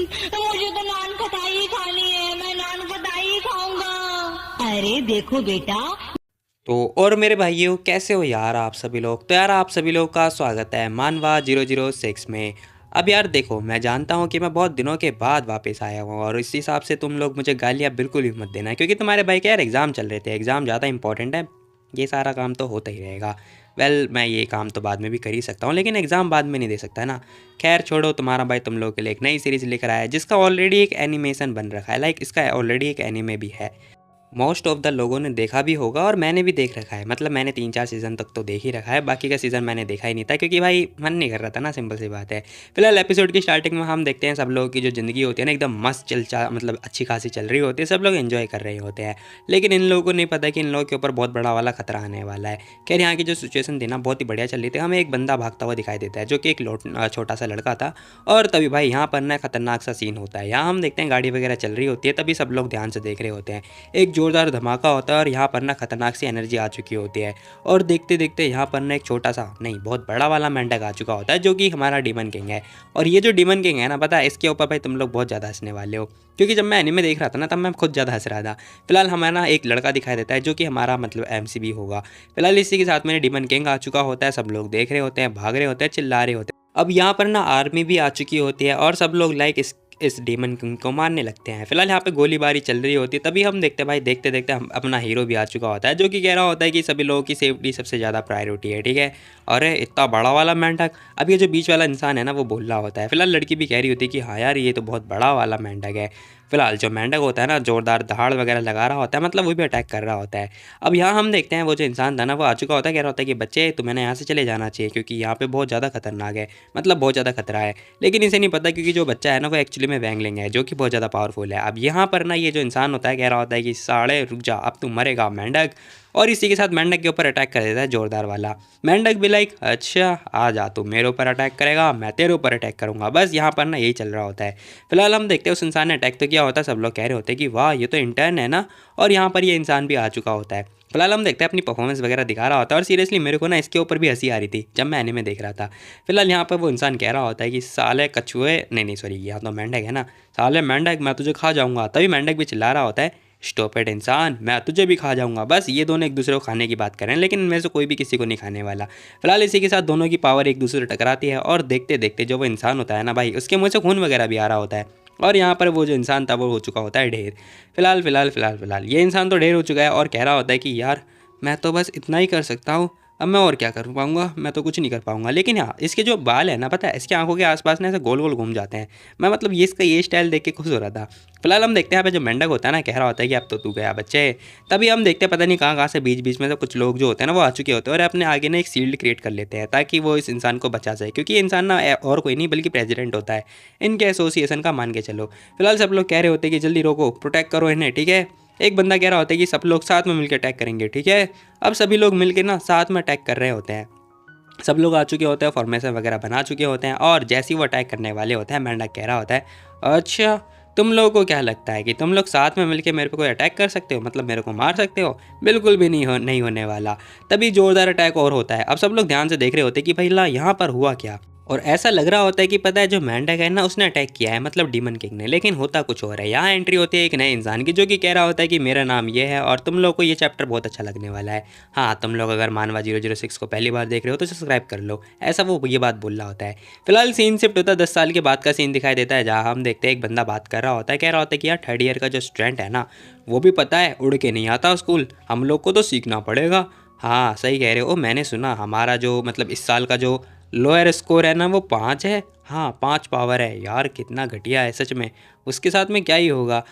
मुझे तो नान खटाई ही खानी है, मैं नान खटाई ही खाऊंगा। अरे देखो बेटा। तो और मेरे भाइयों, कैसे हो यार आप सभी लोग। तो यार आप सभी लोग का स्वागत है मानवा 006 में। अब यार देखो, मैं जानता हूँ कि मैं बहुत दिनों के बाद वापस आया हूँ और इस हिसाब से तुम लोग मुझे गालियाँ बिल्कुल भी मत देना, क्योंकि तुम्हारे भाई के यार एग्ज़ाम चल रहे थे। एग्ज़ाम ज़्यादा इंपॉर्टेंट है, ये सारा काम तो होता ही रहेगा। मैं ये काम तो बाद में भी कर ही सकता हूँ, लेकिन एग्ज़ाम बाद में नहीं दे सकता है ना। खैर छोड़ो, तुम्हारा भाई तुम लोगों के लिए एक नई सीरीज़ लेकर आया है जिसका ऑलरेडी एक एनिमेशन बन रखा है। लाइक इसका ऑलरेडी एक एनीमे भी है। मोस्ट ऑफ द लोगों ने देखा भी होगा और मैंने भी देख रखा है। मतलब मैंने 3-4 सीज़न तक तो देख ही रखा है, बाकी का सीज़न मैंने देखा ही नहीं था क्योंकि भाई मन नहीं कर रहा था ना, सिंपल सी बात है। फिलहाल एपिसोड की स्टार्टिंग में हम देखते हैं सब लोगों की जो ज़िंदगी होती है ना, एकदम मस्त मतलब अच्छी खासी चल रही होती है, सब लोग एंजॉय कर रहे होते हैं। लेकिन इन लोगों को नहीं पता कि इन लोगों के ऊपर बहुत बड़ा वाला खतरा आने वाला है। खैर यहाँ की जो सिचुएशन थी ना, बहुत ही बढ़िया चल रही थी। हमें एक बंदा भागता हुआ दिखाई देता है जो कि एक छोटा सा लड़का था। और तभी भाई यहाँ पर ना खतरनाक सा सीन होता है। यहाँ हम देखते हैं गाड़ी वगैरह चल रही होती है, तभी सब लोग ध्यान से देख रहे होते हैं। एक ज़ोरदार धमाका होता है और यहाँ पर ना खतरनाक सी एनर्जी आ चुकी होती है। और देखते देखते यहाँ पर ना एक छोटा सा नहीं, बहुत बड़ा वाला मेंढक आ चुका होता है जो कि हमारा डीमन किंग है। और ये जो डीमन किंग है ना, पता है इसके ऊपर भाई तुम लोग बहुत ज़्यादा हंसने वाले हो, क्योंकि जब मैं एनीमे देख रहा था ना तब मैं खुद ज़्यादा हंस रहा था। फिलहाल हमारा ना एक लड़का दिखाई देता है जो कि हमारा मतलब एमसीबी होगा। फिलहाल इसी के साथ में डीमन किंग आ चुका होता है। सब लोग देख रहे होते हैं, भाग रहे होते हैं, चिल्ला रहे होते हैं। अब यहाँ पर ना आर्मी भी आ चुकी होती है और सब लोग लाइक इस डीमन किंग को मारने लगते हैं। फिलहाल यहाँ पे गोलीबारी चल रही होती है, तभी हम देखते हैं भाई, देखते देखते हम अपना हीरो भी आ चुका होता है जो कि कह रहा होता है कि सभी लोगों की सेफ्टी सबसे ज़्यादा प्रायोरिटी है, ठीक है। अरे इतना बड़ा वाला मेंढक। अब ये जो बीच वाला इंसान है ना वो बोल रहा होता है। फिलहाल लड़की भी कह रही होती है कि हाँ यार ये तो बहुत बड़ा वाला मेंढक है। फिलहाल जो मेंढक होता है ना, जोरदार दहाड़ वगैरह लगा रहा होता है, मतलब वो भी अटैक कर रहा होता है। अब यहाँ हम देखते हैं वो जो इंसान था ना वो आ चुका होता है, कह रहा होता है कि बच्चे तुम्हें ना यहाँ से चले जाना चाहिए क्योंकि यहाँ पे बहुत ज़्यादा खतरनाक है, मतलब बहुत ज़्यादा खतरा है। लेकिन इसे नहीं पता क्योंकि जो बच्चा है ना वो एक्चुअली में वैंगलिंग है जो कि बहुत ज़्यादा पावरफुल है। अब यहाँ पर ना ये जो इंसान होता है कह रहा होता है कि साढ़े रुक जा, अब तू मरेगा मेंढक। और इसी के साथ मेंढक के ऊपर अटैक कर देता है जोरदार वाला। मेंढक भी लाइक अच्छा आ जा, तू मेरे ऊपर अटैक करेगा, मैं तेरे ऊपर अटैक करूँगा। बस यहाँ पर ना यही चल रहा होता है। फिलहाल हम देखते हैं उस इंसान ने अटैक तो किया होता है, सब लोग कह रहे होते हैं कि वाह ये तो इंटर्न है ना। और यहाँ पर ये इंसान भी आ चुका होता है। फिलहाल हम देखते हैं अपनी परफॉर्मेंस वगैरह दिखा रहा होता है और सीरियसली मेरे को ना इसके ऊपर भी हंसी आ रही थी जब मैं एनीमे देख रहा था। फिलहाल यहाँ पर वो इंसान कह रहा होता है कि साले कछुए, नहीं सॉरी, यहाँ तो मेंढक है ना, साले मेंढक मैं तुझे खा जाऊंगा। तभी मेंढक भी चिल्ला रहा होता है स्टॉप इट इंसान, मैं तुझे भी खा जाऊंगा। बस ये दोनों एक दूसरे को खाने की बात कर रहे हैं, लेकिन इनमें से कोई भी किसी को नहीं खाने वाला। फिलहाल इसी के साथ दोनों की पावर एक दूसरे से टकराती है और देखते देखते जो वो इंसान होता है ना भाई, उसके मुंह से खून वगैरह भी आ रहा होता है। और यहाँ पर वो जो इंसान था वो हो चुका होता है ढेर। फिलहाल ये इंसान तो ढेर हो चुका है और कह रहा होता है कि यार मैं तो बस इतना ही कर सकता हूँ, अब मैं और क्या कर पाऊँगा, मैं तो कुछ नहीं कर पाऊँगा। लेकिन हाँ, इसके जो बाल है ना, पता है इसकी आंखों के आसपास ना ऐसे गोल गोल घूम जाते हैं। मैं मतलब ये इसका ये स्टाइल देख के खुश हो रहा था। फिलहाल हम देखते हैं यहाँ पे जो मेंढक होता है ना, कह रहा होता है कि अब तो तू गया बच्चे। तभी हम देखते हैं पता नहीं कहाँ कहाँ से बीच बीच में से कुछ लोग जो होते हैं ना वो आ चुके होते हैं और अपने आगे ना एक शील्ड क्रिएट कर लेते हैं ताकि वो इस इंसान को बचा सके, क्योंकि ये इंसान ना और कोई नहीं बल्कि प्रेसिडेंट होता है इनके एसोसिएशन का, मान के चलो। फिलहाल सब लोग कह रहे होते हैं कि जल्दी रोको, प्रोटेक्ट करो इन्हें, ठीक है। एक बंदा कह रहा होता है कि सब लोग साथ में मिलकर अटैक करेंगे, ठीक है। अब सभी लोग मिलकर ना साथ में अटैक कर रहे होते हैं। सब लोग आ चुके होते हैं, फॉर्मेशन वगैरह बना चुके होते हैं और जैसे ही वो अटैक करने वाले होते हैं, मेंढक कह रहा होता है अच्छा तुम लोगों को क्या लगता है कि तुम लोग साथ में मिलकर मेरे पे कोई अटैक कर सकते हो, मतलब मेरे को मार सकते हो? बिल्कुल भी नहीं होने वाला। तभी जोरदार अटैक और होता है। अब सब लोग ध्यान से देख रहे होते हैं कि भाई ला यहाँ पर हुआ क्या। और ऐसा लग रहा होता है कि पता है जो मेंढक है ना उसने अटैक किया है, मतलब डीमन किंग ने, लेकिन होता कुछ और है। यहाँ एंट्री होती है एक नए इंसान की जो कि कह रहा होता है कि मेरा नाम ये है और तुम लोग को ये चैप्टर बहुत अच्छा लगने वाला है। हाँ, तुम लोग अगर मानवा 006 को पहली बार देख रहे हो तो सब्सक्राइब कर लो, ऐसा वो ये बात बोल रहा होता है। फिलहाल सीन शिफ्ट होता है, 10 साल के बाद का सीन दिखाई देता है जहाँ हम देखते हैं एक बंदा बात कर रहा होता है, कह रहा होता है कि यार थर्ड ईयर का जो स्टूडेंट है ना वो भी पता है उड़ के नहीं आता स्कूल, हम लोग को तो सीखना पड़ेगा। हाँ सही कह रहे हो, मैंने सुना हमारा जो मतलब इस साल का जो लोअर स्कोर है ना वो 5 है। हाँ 5 पावर है यार, कितना घटिया है सच में। उसके साथ में क्या ही होगा।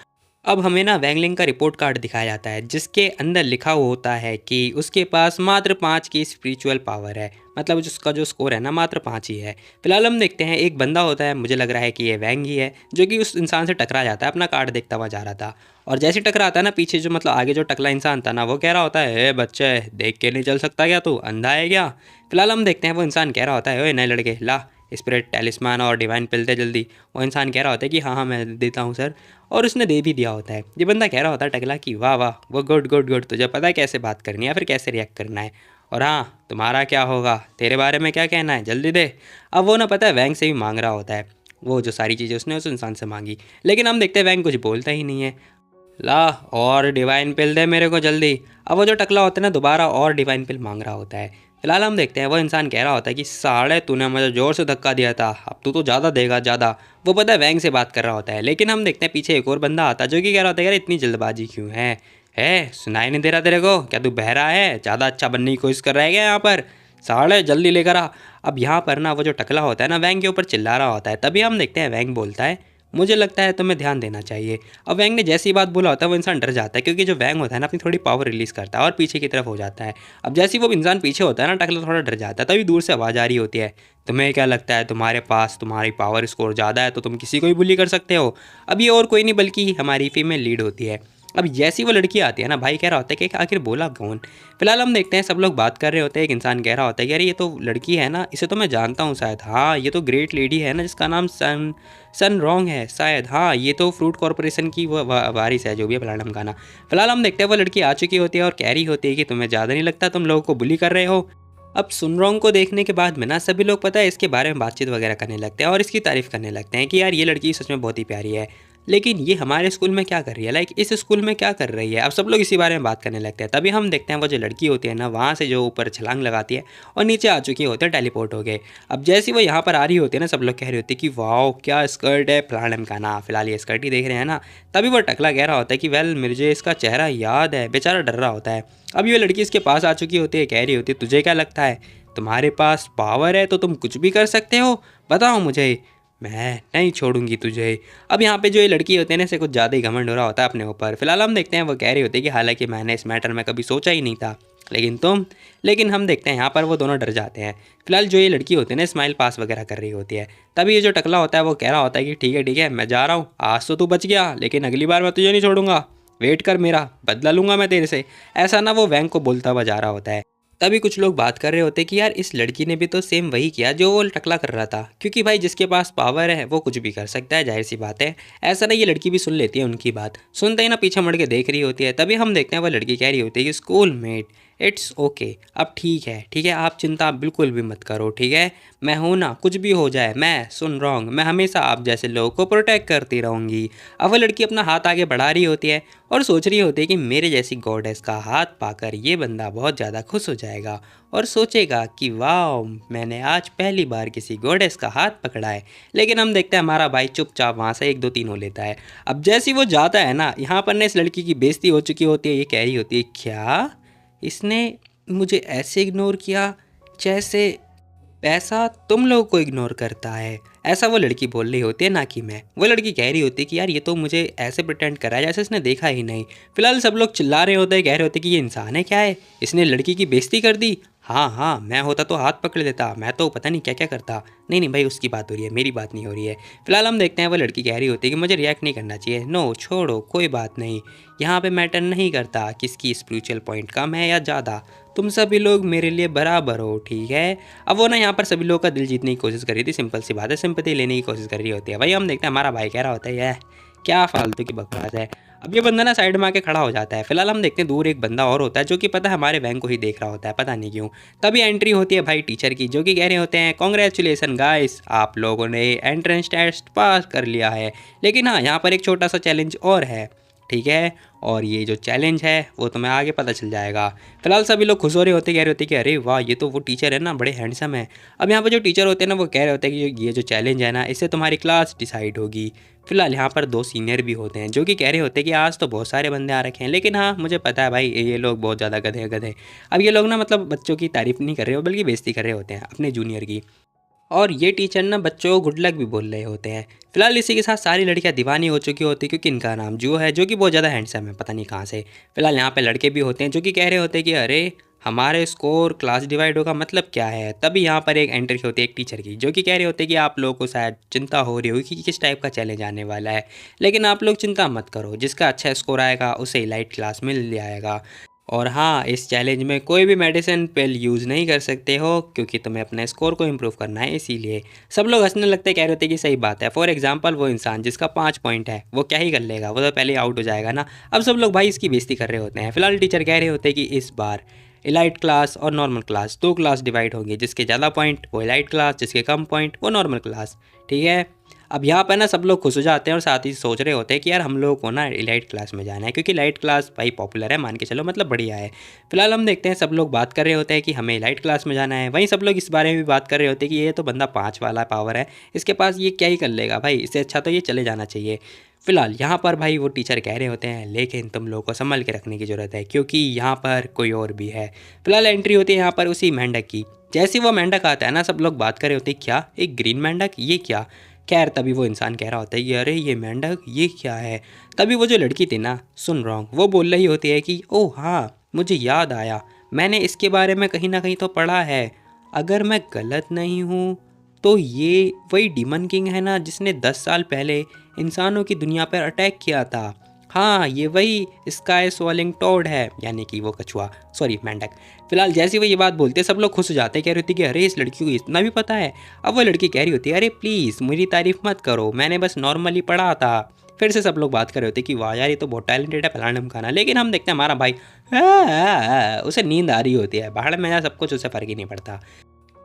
अब हमें ना वैंगलिंग का रिपोर्ट कार्ड दिखाया जाता है जिसके अंदर लिखा होता है कि उसके पास मात्र 5 की स्पिरिचुअल पावर है, मतलब उसका जो स्कोर है ना मात्र 5 ही है। फिलहाल हम देखते हैं एक बंदा होता है, मुझे लग रहा है कि ये वैंग ही है, जो कि उस इंसान से टकरा जाता है, अपना कार्ड देखता हुआ जा रहा था। और जैसे टकराता है ना, पीछे जो मतलब आगे जो टकला इंसान था ना वो कह रहा होता है बच्चे देख के नहीं चल सकता क्या, तू अंधा है क्या? फिलहाल हम देखते हैं वो इंसान कह रहा होता है ओए नए लड़के ला स्पिरिट टेलिस्मान और डिवाइन पिल दे जल्दी। वो इंसान कह रहा होता है कि हाँ मैं देता हूँ सर, और उसने दे भी दिया होता है। ये बंदा कह रहा होता है टकला कि वाह वाह वो गुड गुड गुड, तुझे पता है कैसे बात करनी है फिर कैसे रिएक्ट करना है, और हाँ तुम्हारा क्या होगा, तेरे बारे में क्या कहना है, जल्दी दे। अब वो ना पता है वैंग से भी मांग रहा होता है। वो जो सारी चीज़ें उसने उस इंसान से मांगी। लेकिन हम देखते हैं वैंग कुछ बोलता ही नहीं है। ला और डिवाइन पिल दे मेरे को जल्दी। अब वो जो टकला होता है ना दोबारा और डिवाइन पिल मांग रहा होता है। फिलहाल हम देखते हैं वो इंसान कह रहा होता है कि साले तूने मुझे ज़ोर से धक्का दिया था, अब तू तो ज़्यादा देगा ज़्यादा। वो पता है वैंग से बात कर रहा होता है। लेकिन हम देखते हैं पीछे एक और बंदा आता है जो कि कह रहा होता है यार इतनी जल्दबाजी क्यों है सुनाई नहीं दे रहा तेरे को? क्या तू बहरा है? ज़्यादा अच्छा बनने की कोशिश कर रहा है क्या यहाँ पर? साले जल्दी लेकर आ। अब यहाँ पर ना वो जो टकला होता है ना वैंग के ऊपर चिल्ला रहा होता है। तभी हम देखते हैं वैंग बोलता है मुझे लगता है तुम्हें ध्यान देना चाहिए। अब वैंग ने जैसी बात बोला होता है वो इंसान डर जाता है क्योंकि जो वैंग होता है ना अपनी थोड़ी पावर रिलीज़ करता है और पीछे की तरफ हो जाता है। अब जैसे ही वो इंसान पीछे होता है ना टकला थोड़ा डर जाता है। तभी दूर से आवाज़ आ रही होती है तुम्हें क्या लगता है तुम्हारे पास तुम्हारी पावर स्कोर ज़्यादा है तो तुम किसी को भी बुली कर सकते हो? अब ये और कोई नहीं बल्कि हमारी फीमेल लीड होती है। अब जैसी वो लड़की आती है ना भाई कह रहा होता है कि आखिर बोला कौन। फिलहाल हम देखते हैं सब लोग बात कर रहे होते हैं। एक इंसान कह रहा होता है कि अरे ये तो लड़की है ना, इसे तो मैं जानता हूँ शायद। हाँ ये तो ग्रेट लेडी है ना जिसका नाम सन सन रॉन्ग है शायद। हाँ ये तो फ्रूट कॉर्पोरेशन की वो वारिस है जो भी है फलाना ढमकाना। फिलहाल हम देखते हैं वो लड़की आ चुकी होती है और कह रही होती है कि तुम्हें ज़्यादा नहीं लगता तुम लोगों को बुली कर रहे हो? अब सुनरोंग को देखने के बाद में ना सभी लोग पता है इसके बारे में बातचीत वगैरह करने लगते हैं और इसकी तारीफ करने लगते हैं कि यार ये लड़की सच में बहुत ही प्यारी है। लेकिन ये हमारे स्कूल में क्या कर रही है, लाइक इस स्कूल में क्या कर रही है? अब सब लोग इसी बारे में बात करने लगते हैं। तभी हम देखते हैं वो जो लड़की होती है ना वहाँ से जो ऊपर छलांग लगाती है और नीचे आ चुकी होती है टेलीपोर्ट हो गए। अब जैसे वो यहाँ पर आ रही होती है ना सब लोग कह रहे होते हैं कि वाओ क्या स्कर्ट है फलाना का ना। फिलहाल ये स्कर्ट ही देख रहे हैं ना। तभी वो टकला कह रहा होता है कि वेल मुझे इसका चेहरा याद है। बेचारा डर रहा होता है। अब ये लड़की इसके पास आ चुकी होती है, कह रही होती है तुझे क्या लगता है तुम्हारे पास पावर है तो तुम कुछ भी कर सकते हो? बताओ मुझे, मैं नहीं छोड़ूंगी तुझे। अब यहाँ पे जो ये लड़की होती है ना इसे कुछ ज़्यादा ही घमंड हो रहा होता है अपने ऊपर। फिलहाल हम देखते हैं वो कह रही होती है कि हालांकि मैंने इस मैटर में कभी सोचा ही नहीं था लेकिन तुम। लेकिन हम देखते हैं यहाँ पर वो दोनों डर जाते हैं। फिलहाल जो ये लड़की होती है ना स्माइल पास वगैरह कर रही होती है। तभी ये जो टकला होता है वो कह रहा होता है कि ठीक है मैं जा रहा हूँ, आज तो तू बच गया लेकिन अगली बार मैं तुझे नहीं छोड़ूंगा। वेट कर मेरा, बदला लूंगा मैं तेरे से। ऐसा ना वो वैंग को बोलता हुआ जा रहा होता है। तभी कुछ लोग बात कर रहे होते कि यार इस लड़की ने भी तो सेम वही किया जो वो टकला कर रहा था, क्योंकि भाई जिसके पास पावर है वो कुछ भी कर सकता है, जाहिर सी बात है। ऐसा नहीं ये लड़की भी सुन लेती है उनकी बात। सुनते ही ना पीछे मुड़ के देख रही होती है। तभी हम देखते हैं वो लड़की कह रही होती है कि स्कूल मेट इट्स ओके, अब ठीक है आप चिंता बिल्कुल भी मत करो, ठीक है मैं हूँ ना, कुछ भी हो जाए मैं सुन रॉन्ग, मैं हमेशा आप जैसे लोगों को प्रोटेक्ट करती रहूँगी। अब वो लड़की अपना हाथ आगे बढ़ा रही होती है और सोच रही होती है कि मेरे जैसी गॉडेस का हाथ पाकर ये बंदा बहुत ज़्यादा खुश हो जाएगा और सोचेगा कि वाह मैंने आज पहली बार किसी गॉडेस का हाथ पकड़ा है। लेकिन हम देखते हैं हमारा भाई चुपचाप वहाँ से 1 2 3 हो लेता है। अब जैसे ही वो जाता है ना यहाँ पर ना इस लड़की की बेइज्जती हो चुकी होती है। ये कह रही होती है क्या इसने मुझे ऐसे इग्नोर किया जैसे पैसा तुम लोगों को इग्नोर करता है। ऐसा वो लड़की बोल रही होती है ना कि मैं। वो लड़की कह रही होती है कि यार ये तो मुझे ऐसे प्रिटेंड कर रहा है जैसे इसने देखा ही नहीं। फिलहाल सब लोग चिल्ला रहे होते हैं, कह रहे होते हैं कि ये इंसान है क्या है, इसने लड़की की बेइज्जती कर दी। हाँ मैं होता तो हाथ पकड़ लेता, मैं तो पता नहीं क्या क्या करता। नहीं भाई उसकी बात हो रही है, मेरी बात नहीं हो रही है। फिलहाल हम देखते हैं वो लड़की कह रही होती है कि मुझे रिएक्ट नहीं करना चाहिए। नो छोड़ो कोई बात नहीं, यहाँ पे मैटर नहीं करता किसकी स्पिरिचुअल पॉइंट कम है या ज़्यादा, तुम सभी लोग मेरे लिए बराबर हो, ठीक है। अब वो ना यहाँ पर सभी लोगों का दिल जीतने की कोशिश कर रही थी। सिंपल सी बात है, सिंपैथी लेने की कोशिश कर रही होती है। भाई हम देखते हैं हमारा भाई कह रहा होता है यह क्या फालतू की बकवास है। अब ये बंदा ना साइड में आके खड़ा हो जाता है। फिलहाल हम देखते हैं दूर एक बंदा और होता है जो कि पता है हमारे वैंग को ही देख रहा होता है, पता नहीं क्यों। तभी एंट्री होती है भाई टीचर की जो कि कह रहे होते हैं कॉन्ग्रेचुलेसन गाइस, आप लोगों ने एंट्रेंस टेस्ट पास कर लिया है। लेकिन हाँ यहाँ पर एक छोटा सा चैलेंज और है, ठीक है, और ये जो चैलेंज है वो तुम्हें आगे पता चल जाएगा। फिलहाल सभी लोग खुश हो रहे होते, कह रहे होते कि अरे वाह ये तो वो टीचर है ना, बड़े हैंडसम है। अब यहाँ पर जो टीचर होते हैं ना वो कह रहे होते हैं कि ये जो चैलेंज है ना इससे तुम्हारी क्लास डिसाइड होगी। फिलहाल यहाँ पर 2 सीनियर भी होते हैं जो कि कह रहे होते हैं कि आज तो बहुत सारे बंदे आ रखे हैं, लेकिन हाँ मुझे पता है भाई ये लोग बहुत ज़्यादा गधे। अब ये लोग ना मतलब बच्चों की तारीफ नहीं कर रहे हो बल्कि बेइज्जती कर रहे होते हैं अपने जूनियर की। और ये टीचर ना बच्चों को गुड लक भी बोल रहे होते हैं। फिलहाल इसी के साथ सारी लड़कियां दीवानी हो चुकी होती है क्योंकि इनका नाम जो है जो कि बहुत ज़्यादा हैंडसम है, पता नहीं कहाँ से। फिलहाल यहाँ पे लड़के भी होते हैं जो कि कह रहे होते हैं कि अरे हमारे स्कोर क्लास डिवाइड होगा मतलब क्या है। तभी यहाँ पर एक एंट्री होती है एक टीचर की जो कि कह रहे होते हैं कि आप लोगों को शायद चिंता हो रही होगी कि किस टाइप का चैलेंज आने वाला है, लेकिन आप लोग चिंता मत करो, जिसका अच्छा स्कोर आएगा उसे इलाइट क्लास मिल जाएगा। और हाँ इस चैलेंज में कोई भी मेडिसिन पिल यूज़ नहीं कर सकते हो क्योंकि तुम्हें अपने स्कोर को इम्प्रूव करना है, इसीलिए। सब लोग हंसने लगते कह रहे थे कि सही बात है। फॉर एग्जांपल वो इंसान जिसका 5 पॉइंट है वो क्या ही कर लेगा, वो तो पहले ही आउट हो जाएगा ना। अब सब लोग भाई इसकी बेइज्जती कर रहे होते हैं। फिलहाल टीचर कह रहे होते हैं कि इस बार इलाइट क्लास और नॉर्मल क्लास 2 क्लास डिवाइड होंगी, जिसके ज़्यादा पॉइंट वो इलाइट क्लास, जिसके कम पॉइंट वो नॉर्मल क्लास, ठीक है। अब यहाँ पर ना सब लोग खुश हो जाते हैं और साथ ही सोच रहे होते हैं कि यार हम लोगों को ना इलाइट क्लास में जाना है, क्योंकि इलाइट क्लास भाई पॉपुलर है, मान के चलो मतलब बढ़िया है। फिलहाल हम देखते हैं सब लोग बात कर रहे होते हैं कि हमें इलाइट क्लास में जाना है। वहीं सब लोग इस बारे में भी बात कर रहे होते हैं कि ये तो बंदा 5 वाला पावर है, इसके पास ये क्या ही कर लेगा भाई, इससे अच्छा तो ये चले जाना चाहिए। फिलहाल यहाँ पर भाई वो टीचर कह रहे होते हैं लेकिन तुम लोगों को संभल के रखने की ज़रूरत है, क्योंकि यहाँ पर कोई और भी है। फिलहाल एंट्री होती है यहाँ पर उसी मेंढक की। जैसे वो मेंढक आता है ना, सब लोग बात कर रहे होते हैं क्या एक ग्रीन मेंढक, ये क्या। खैर तभी वो इंसान कह रहा होता है कि अरे ये मेंढक ये क्या है। तभी वो जो लड़की थी ना, सुन रॉन्ग, वो बोल रही होती है कि ओह हाँ मुझे याद आया, मैंने इसके बारे में कहीं ना कहीं तो पढ़ा है। अगर मैं गलत नहीं हूँ तो ये वही डीमन किंग है ना, जिसने 10 साल पहले इंसानों की दुनिया पर अटैक किया था। हाँ ये वही स्काई स्वॉलिंग टोड है, यानी कि वो कछुआ, सॉरी मेंढक। फिलहाल जैसे वो ये बात बोलते हैं सब लोग खुश हो जाते हैं, कह रही होती कि अरे इस लड़की को इतना भी पता है। अब वो लड़की कह रही होती है अरे प्लीज़ मेरी तारीफ मत करो, मैंने बस नॉर्मली पढ़ा था। फिर से सब लोग बात कर रहे होते कि वाह यार ये तो बहुत टैलेंटेड है फलाना ढमकाना। लेकिन हम देखते हैं हमारा भाई उसे नींद आ रही होती है, बाहर में सब कुछ उसे फ़र्क ही नहीं पड़ता।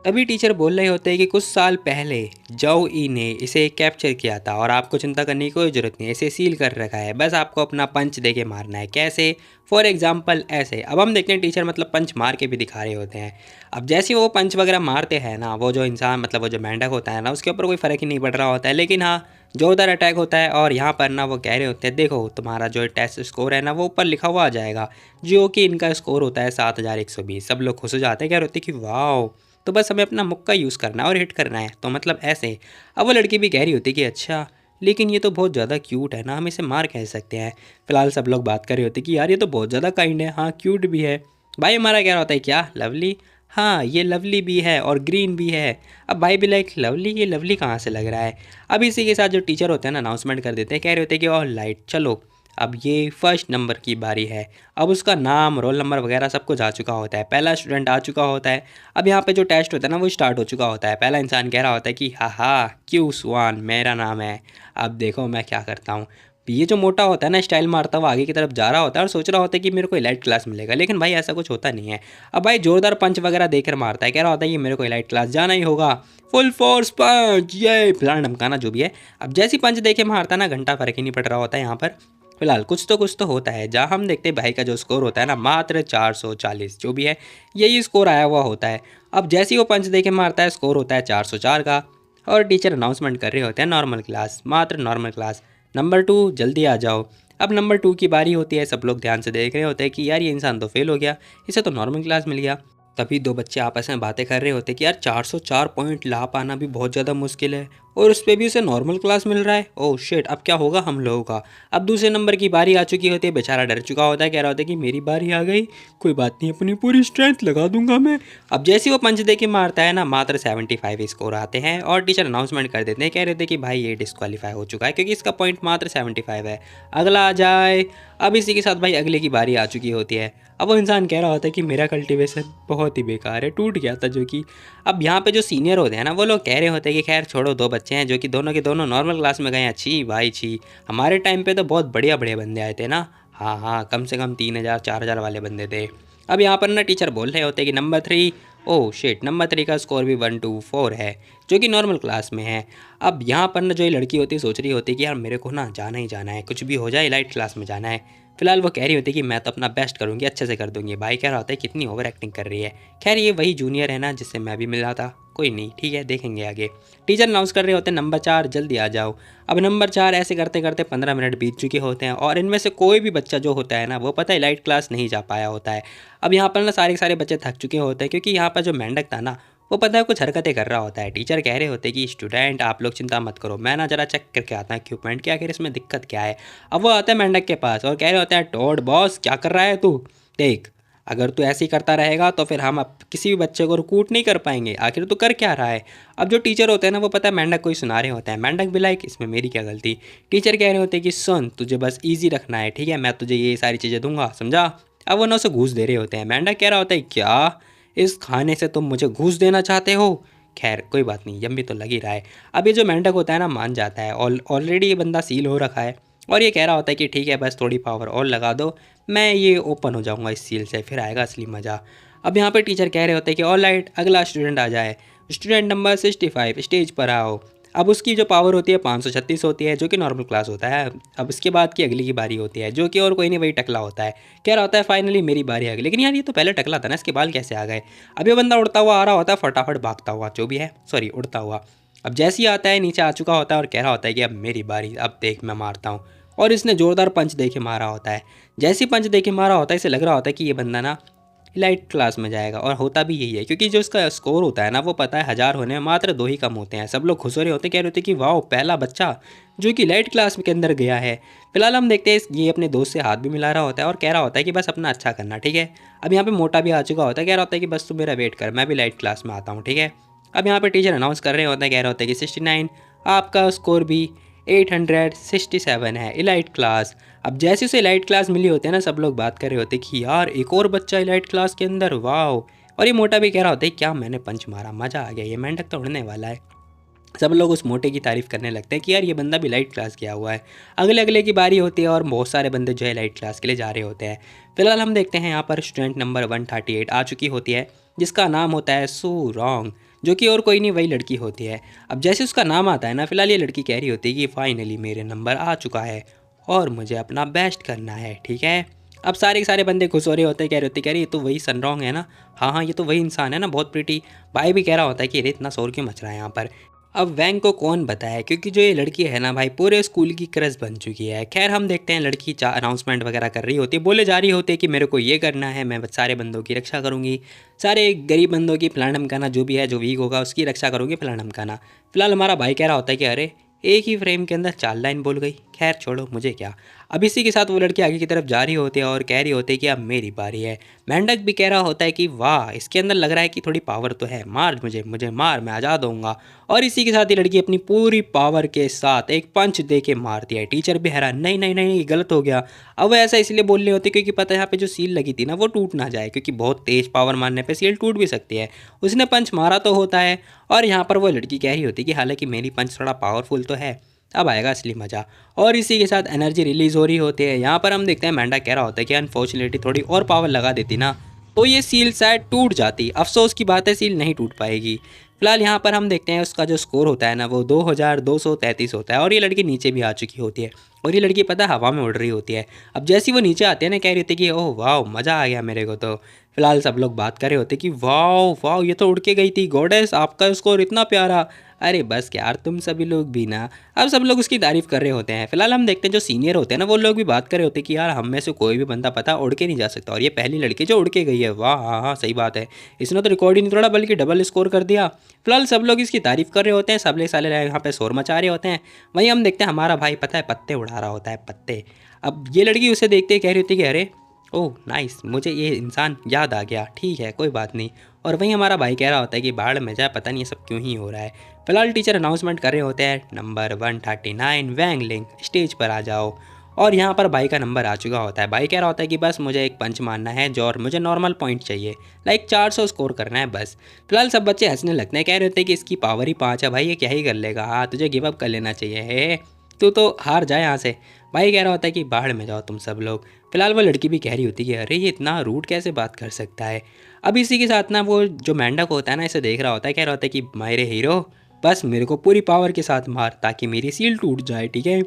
तभी टीचर बोल रहे होते हैं कि कुछ साल पहले जाओ ई ने इसे कैप्चर किया था और आपको चिंता करने की कोई ज़रूरत नहीं है, इसे सील कर रखा है, बस आपको अपना पंच दे के मारना है। कैसे? फॉर एग्जाम्पल ऐसे। अब हम देखते हैं टीचर मतलब पंच मार के भी दिखा रहे होते हैं। अब जैसे वो पंच वगैरह मारते हैं ना, वो जो इंसान मतलब वो जो मेंढक होता है ना, उसके ऊपर कोई फ़र्क ही नहीं पड़ रहा होता है। लेकिन हाँ जोरदार अटैक होता है और यहाँ पर ना वो कह रहे होते हैं देखो तुम्हारा जो टेस्ट स्कोर है ना वो ऊपर लिखा हुआ आ जाएगा, जो कि इनका स्कोर होता है 7120। सब लोग खुश हो जाते हैं, कह रहे होते हैं कि वाह तो बस हमें अपना मुक्का यूज़ करना है और हिट करना है, तो मतलब ऐसे। अब वो लड़की भी कह रही होती कि अच्छा लेकिन ये तो बहुत ज़्यादा क्यूट है ना, हम इसे मार कह सकते हैं। फिलहाल सब लोग बात कर रहे होते कि यार ये तो बहुत ज़्यादा काइंड है, हाँ क्यूट भी है। भाई हमारा कह रहा होता है क्या लवली, हाँ ये लवली भी है और ग्रीन भी है। अब भाई भी लाइक लवली, ये लवली कहाँ से लग रहा है। अब इसी के साथ जो टीचर होते हैं ना अनाउंसमेंट कर देते हैं, कह रहे होते हैं कि ऑल लाइट चलो अब ये फर्स्ट नंबर की बारी है। अब उसका नाम रोल नंबर वगैरह सब कुछ आ चुका होता है, पहला स्टूडेंट आ चुका होता है। अब यहाँ पे जो टेस्ट होता है ना वो स्टार्ट हो चुका होता है। पहला इंसान कह रहा होता है कि हा हा क्यू स्वान मेरा नाम है, अब देखो मैं क्या करता हूँ। ये जो मोटा होता है ना स्टाइल मारता हुआ आगे की तरफ जा रहा होता है और सोच रहा होता है कि मेरे को इलाइट क्लास मिलेगा, लेकिन भाई ऐसा कुछ होता नहीं है। अब भाई जोरदार पंच वगैरह देकर मारता है, कह रहा होता है कि मेरे को इलाइट क्लास जाना ही होगा, फुल फोर्स पंच, ये फिलहाल धमकाना जो भी है। अब जैसी पंच देके मारता है ना, घंटा फर्क ही नहीं पड़ रहा होता है यहाँ पर। फिलहाल कुछ तो होता है, जहाँ हम देखते हैं भाई का जो स्कोर होता है ना मात्र 440, जो भी है यही स्कोर आया हुआ होता है। अब जैसे ही वो पंच देके मारता है स्कोर होता है 404 का और टीचर अनाउंसमेंट कर रहे होते हैं नॉर्मल क्लास, मात्र नॉर्मल क्लास नंबर 2 जल्दी आ जाओ। अब नंबर 2 की बारी होती है, सब लोग ध्यान से देख रहे होते हैं कि यार ये इंसान तो फेल हो गया, इसे तो नॉर्मल क्लास मिल गया। तभी दो बच्चे आपस में बातें कर रहे होते कि यार 404 पॉइंट ला पाना भी बहुत ज़्यादा मुश्किल है और उस पर भी उसे नॉर्मल क्लास मिल रहा है। ओह शिट, अब क्या होगा हम लोगों का। अब दूसरे नंबर की बारी आ चुकी होती है, बेचारा डर चुका होता है, कह रहा होता है कि मेरी बारी आ गई, कोई बात नहीं अपनी पूरी स्ट्रेंथ लगा दूंगा मैं। अब जैसे ही वो पंच दे के मारता है ना, मात्र 75 स्कोर आते हैं और टीचर अनाउंसमेंट कर देते हैं, कह रहे थे कि भाई ये डिस्क्वालीफाई हो चुका है क्योंकि इसका पॉइंट मात्र 75 है, अगला आ जाए। अब इसी के साथ भाई अगले की बारी आ चुकी होती है। अब वो इंसान कह रहा होता है कि मेरा कल्टीवेशन बहुत ही बेकार है, टूट गया था जो कि। अब यहाँ पे जो सीनियर होते हैं ना वो लोग कह रहे होते हैं कि खैर छोड़ो, दो बच्चे हैं जो कि दोनों के दोनों नॉर्मल क्लास में गए हैं। छी भाई छी, हमारे टाइम पे तो बहुत बढ़िया बढ़िया बंदे आए थे ना, हाँ हाँ कम से कम 3000 4000 वाले बंदे थे। अब यहाँ पर ना टीचर बोल रहे होते हैं कि नंबर 3, ओह शिट, नंबर 3 का स्कोर भी 124 है जो कि नॉर्मल क्लास में है। अब यहाँ पर ना जो ये लड़की होती है सोच रही होती है कि यार मेरे को ना जाना ही जाना है, कुछ भी हो जाए लाइट क्लास में जाना है। फिलहाल वो कह रही होती है कि मैं तो अपना बेस्ट करूँगी, अच्छे से कर दूंगी। भाई कह रहा होता है कितनी ओवर एक्टिंग कर रही है। खैर ये वही जूनियर है ना जिससे मैं भी मिला था, कोई नहीं ठीक है देखेंगे आगे। टीचर अनाउंस कर रहे होते हैं नंबर 4 जल्दी आ जाओ। अब नंबर 4 ऐसे करते करते 15 मिनट बीत चुके होते हैं और इनमें से कोई भी बच्चा जो होता है ना वो पता है लाइट क्लास नहीं जा पाया होता है। अब यहाँ पर ना सारे के सारे बच्चे थक चुके होते हैं क्योंकि यहाँ पर जो मेंढक था ना वो पता है कुछ हरकतें कर रहा होता है। टीचर कह रहे होते हैं कि स्टूडेंट आप लोग चिंता मत करो, मैं ना जरा चेक करके आता हूँ इक्विपमेंट के आखिर इसमें दिक्कत क्या है। अब वो आता है मेंढक के पास और कह रहे होते हैं टोड बॉस क्या कर रहा है तू, देख अगर तू ऐसे ही करता रहेगा तो फिर हम अब किसी भी बच्चे को रिक्रूट नहीं कर पाएंगे, आखिर तू कर क्या रहा है। अब जो टीचर होते हैं ना वो पता है मेंढक को ही सुना रहे होते हैं। मेंढक भी लाइक इसमें मेरी क्या गलती। टीचर कह रहे होते हैं कि सुन तुझे बस ईजी रखना है, ठीक है मैं तुझे ये सारी चीज़ें दूंगा समझा। अब वो ना उसे घूस दे रहे होते हैं। मेंढक कह रहा होता है क्या इस खाने से तुम मुझे घूस देना चाहते हो। खैर कोई बात नहीं, यम भी तो लग ही रहा है। अब ये जो मेंढक होता है ना मान जाता है, ऑलरेडी ये बंदा सील हो रखा है और ये कह रहा होता है कि ठीक है बस थोड़ी पावर और लगा दो, मैं ये ओपन हो जाऊंगा इस सील से, फिर आएगा असली मज़ा। अब यहाँ पे टीचर कह रहे होते हैं कि ऑल राइट अगला स्टूडेंट आ जाए, स्टूडेंट नंबर 65 स्टेज पर आओ। अब उसकी जो पावर होती है 536 होती है, जो कि नॉर्मल क्लास होता है। अब इसके बाद की अगली की बारी होती है, जो कि और कोई नहीं वही टकला होता है। कह रहा होता है फाइनली मेरी बारी आ गई, लेकिन यार ये तो पहले टकला था ना, इसके बाल कैसे आ गए। अब ये बंदा उड़ता हुआ आ रहा होता है, फटाफट भागता हुआ, जो भी है, सॉरी उड़ता हुआ। अब जैसे ही आता है नीचे आ चुका होता है और कह रहा होता है कि अब मेरी बारी, अब देख मैं मारता हूँ। और इसने ज़ोरदार पंच दे के मारा होता है। जैसे ही पंच दे के मारा होता है, इसे लग रहा होता है कि ये बंदा ना इलाइट क्लास में जाएगा, और होता भी यही है, क्योंकि जो इसका स्कोर होता है ना, वो पता है 1000 होने में मात्र 2 ही कम होते हैं। सब लोग खुश हो रहे होते हैं, कह रहे होते हैं कि वाह पहला बच्चा जो कि इलाइट क्लास के अंदर गया है। फिलहाल हम देखते हैं ये अपने दोस्त से हाथ भी मिला रहा होता है और कह रहा होता है कि बस अपना अच्छा करना, ठीक है। अब यहाँ पे मोटा भी आ चुका होता है, कह रहा होता है कि बस तू मेरा वेट कर, मैं भी इलाइट क्लास में आता हूँ, ठीक है। अब यहाँ पे टीचर अनाउंस कर रहे होते हैं, कह रहे होते हैं कि 69, आपका स्कोर भी 867 है, इलाइट क्लास। अब जैसे उसे इलाइट क्लास मिली होती है ना, सब लोग बात कर रहे होते कि यार एक और बच्चा इलाइट क्लास के अंदर, वाह। और ये मोटा भी कह रहा होता है क्या मैंने पंच मारा, मज़ा आ गया, ये मेंढक तो उड़ने वाला है। सब लोग उस मोटे की तारीफ़ करने लगते हैं कि यार ये बंदा भी लाइट क्लास गया हुआ है। अगले अगले की बारी होती है और बहुत सारे बंदे जो है लाइट क्लास के लिए जा रहे होते हैं। फिलहाल हम देखते हैं यहाँ पर स्टूडेंट नंबर 138 आ चुकी होती है, जिसका नाम होता है सू रॉन्ग, जो कि और कोई नहीं वही लड़की होती है। अब जैसे उसका नाम आता है ना, फिलहाल ये लड़की कह रही होती है कि फाइनली मेरे नंबर आ चुका है और मुझे अपना बेस्ट करना है, ठीक है। अब सारे के सारे बंदे खुश हो रहे होते हैं, कह रहे होते हैं, कह रहे ये तो वही सन रॉन्ग है ना, हाँ हाँ ये तो वही इंसान है ना, बहुत प्रीटी। भाई भी कह रहा होता है कि अरे इतना शोर क्यों मच रहा है यहाँ पर। अब वैंग को कौन बताए, क्योंकि जो ये लड़की है ना भाई, पूरे स्कूल की क्रश बन चुकी है। खैर हम देखते हैं लड़की अनाउंसमेंट वगैरह कर रही होती है, बोले जा रही होती है कि मेरे को ये करना है, मैं सारे बंदों की रक्षा करूंगी, सारे गरीब बंदों की फलाना ढमकाना, जो भी है जो वीक होगा उसकी रक्षा करूंगी फलाना ढमकाना। फिलहाल हमारा भाई कह रहा होता है कि अरे एक ही फ्रेम के अंदर 4 लाइन बोल गई, खैर छोड़ो मुझे क्या। अब इसी के साथ वो लड़की आगे की तरफ जा रही होती है और कह रही होती है कि अब मेरी बारी है। मेंढक भी कह रहा होता है कि वाह इसके अंदर लग रहा है कि थोड़ी पावर तो है, मार मुझे मुझे मार, मैं आज़ाद होऊंगा। और इसी के साथ ही लड़की अपनी पूरी पावर के साथ एक पंच दे के मार दिया है। टीचर भी हैरान, नहीं नहीं नहीं गलत हो गया। अब वो ऐसा इसलिए बोल रहे होते क्योंकि पता है यहाँ पे जो सील लगी थी ना वो टूट ना जाए, क्योंकि बहुत तेज पावर मारने पे सील टूट भी सकती है। उसने पंच मारा तो होता है, और यहाँ पर वो लड़की कह रही होती कि हालांकि मेरी पंच थोड़ा पावरफुल तो है, अब आएगा असली मज़ा। और इसी के साथ एनर्जी रिलीज़ हो रही होती है। यहाँ पर हम देखते हैं मेंढक कह रहा होता है कि अनफॉर्चुनेटली थोड़ी और पावर लगा देती ना तो ये सील शायद टूट जाती। अफसोस की बात है सील नहीं टूट पाएगी। फिलहाल यहाँ पर हम देखते हैं उसका जो स्कोर होता है ना वो 2233 होता है, और ये लड़की नीचे भी आ चुकी होती है। और ये लड़की पता है हवा में उड़ रही होती है। अब जैसी वो नीचे आती है ना, कह रही होती है कि ओह वाह मज़ा आ गया मेरे को तो। फिलहाल सब लोग बात कर रहे होते कि वाह वाह ये तो उड़ के गई थी, गॉडेस आपका स्कोर इतना प्यारा। अरे बस यार तुम सभी लोग भी ना। अब सब लोग उसकी तारीफ़ कर रहे होते हैं। फिलहाल हम देखते हैं जो सीनियर होते हैं ना वो लोग भी बात कर रहे होते हैं कि यार हम में से कोई भी बंदा पता उड़ के नहीं जा सकता, और ये पहली लड़की जो उड़ के गई है। वाह हाँ हाँ सही बात है, इसने तो रिकॉर्ड ही नहीं तोड़ा बल्कि डबल स्कोर कर दिया। फिलहाल सब लोग इसकी तारीफ़ कर रहे होते हैं, सब लोग साले यहाँ पे शोर मचा रहे होते हैं। वहीं हम देखते हैं हमारा भाई पता है पत्ते उड़ा रहा होता है, पत्ते। अब ये लड़की उसे देखते कह रही होती कि अरे ओह नाइस, मुझे ये इंसान याद आ गया, ठीक है कोई बात नहीं। और वहीं हमारा भाई कह रहा होता है कि बाढ़ में जाए, पता नहीं ये सब क्यों ही हो रहा है। फिलहाल टीचर अनाउंसमेंट कर रहे होते हैं नंबर 139 वैंग लिंग स्टेज पर आ जाओ। और यहाँ पर भाई का नंबर आ चुका होता है। भाई कह रहा होता है कि बस मुझे एक पंच मारना है जो, और मुझे नॉर्मल पॉइंट चाहिए, लाइक 400 स्कोर करना है बस। फिलहाल सब बच्चे हंसने लगते हैं, कह रहे होते हैं कि इसकी पावर ही 5 है भाई, ये क्या ही कर लेगा, हाँ तुझे गिव अप कर लेना चाहिए है, तू तो हार जाए यहाँ से। भाई कह रहा होता है कि बाहर में जाओ तुम सब लोग। फिलहाल वो लड़की भी कह रही होती है कि अरे ये इतना रूड कैसे बात कर सकता है। अब इसी के साथ ना वो जो मेंढक होता है ना इसे देख रहा होता है, कह रहा होता है कि मेरे हीरो बस मेरे को पूरी पावर के साथ मार ताकि मेरी सील टूट जाए, ठीक है।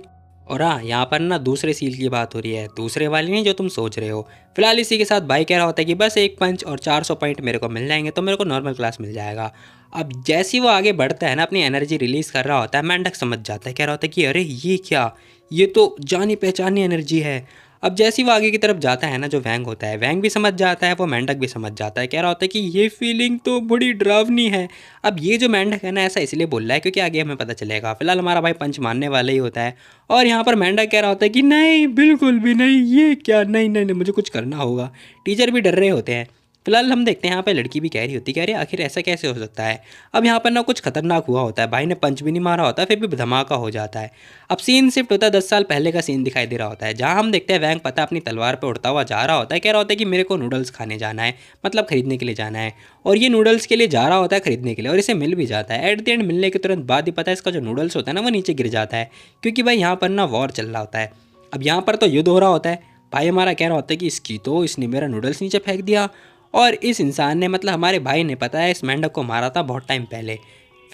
और हाँ यहाँ पर ना दूसरे सील की बात हो रही है, दूसरे वाली नहीं जो तुम सोच रहे हो। फिलहाल इसी के साथ भाई कह रहा होता है कि बस एक पंच और 400 पॉइंट मेरे को मिल जाएंगे तो मेरे को नॉर्मल क्लास मिल जाएगा। अब जैसे ही वो आगे बढ़ता है ना, अपनी एनर्जी रिलीज़ कर रहा होता है, मेंढक समझ जाता है, कह रहा होता है कि अरे ये क्या, ये तो जानी पहचानी एनर्जी है। अब जैसे ही वो आगे की तरफ जाता है ना, जो वैंग होता है, वैंग भी समझ जाता है, वो मेंढक भी समझ जाता है, कह रहा होता है कि ये फीलिंग तो बड़ी डरावनी है। अब ये जो मेंढक है ना ऐसा इसलिए बोल रहा है क्योंकि आगे हमें पता चलेगा। फिलहाल हमारा भाई पंच मारने वाला ही होता है, और यहाँ पर मेंढक कह रहा होता है कि नहीं बिल्कुल भी नहीं, ये क्या, नहीं नहीं नहीं मुझे कुछ करना होगा। टीचर भी डर रहे होते हैं। फिलहाल हम देखते हैं यहाँ पे लड़की भी कह रही होती है कि अरे आखिर ऐसा कैसे हो सकता है। अब यहाँ पर ना कुछ खतरनाक हुआ होता है, भाई ने पंच भी नहीं मारा होता फिर भी धमाका हो जाता है। अब सीन शिफ्ट होता है 10 साल पहले का सीन दिखाई दे रहा होता है, जहाँ हम देखते हैं वैंग पता अपनी तलवार पर उड़ता हुआ जा रहा होता है, कह रहा होता है कि मेरे को नूडल्स खाने जाना है, मतलब खरीदने के लिए जाना है। और ये नूडल्स के लिए जा रहा होता है खरीदने के लिए, और इसे मिल भी जाता है। एट द एंड मिलने के तुरंत बाद ही पता है इसका जो नूडल्स होता है ना वो नीचे गिर जाता है, क्योंकि भाई यहाँ पर ना वॉर चल रहा होता है। अब यहाँ पर तो युद्ध हो रहा होता है। भाई हमारा कह रहा होता है कि इसने मेरा नूडल्स नीचे फेंक दिया, और इस इंसान ने मतलब हमारे भाई ने पता है इस मेंढक को मारा था बहुत टाइम पहले।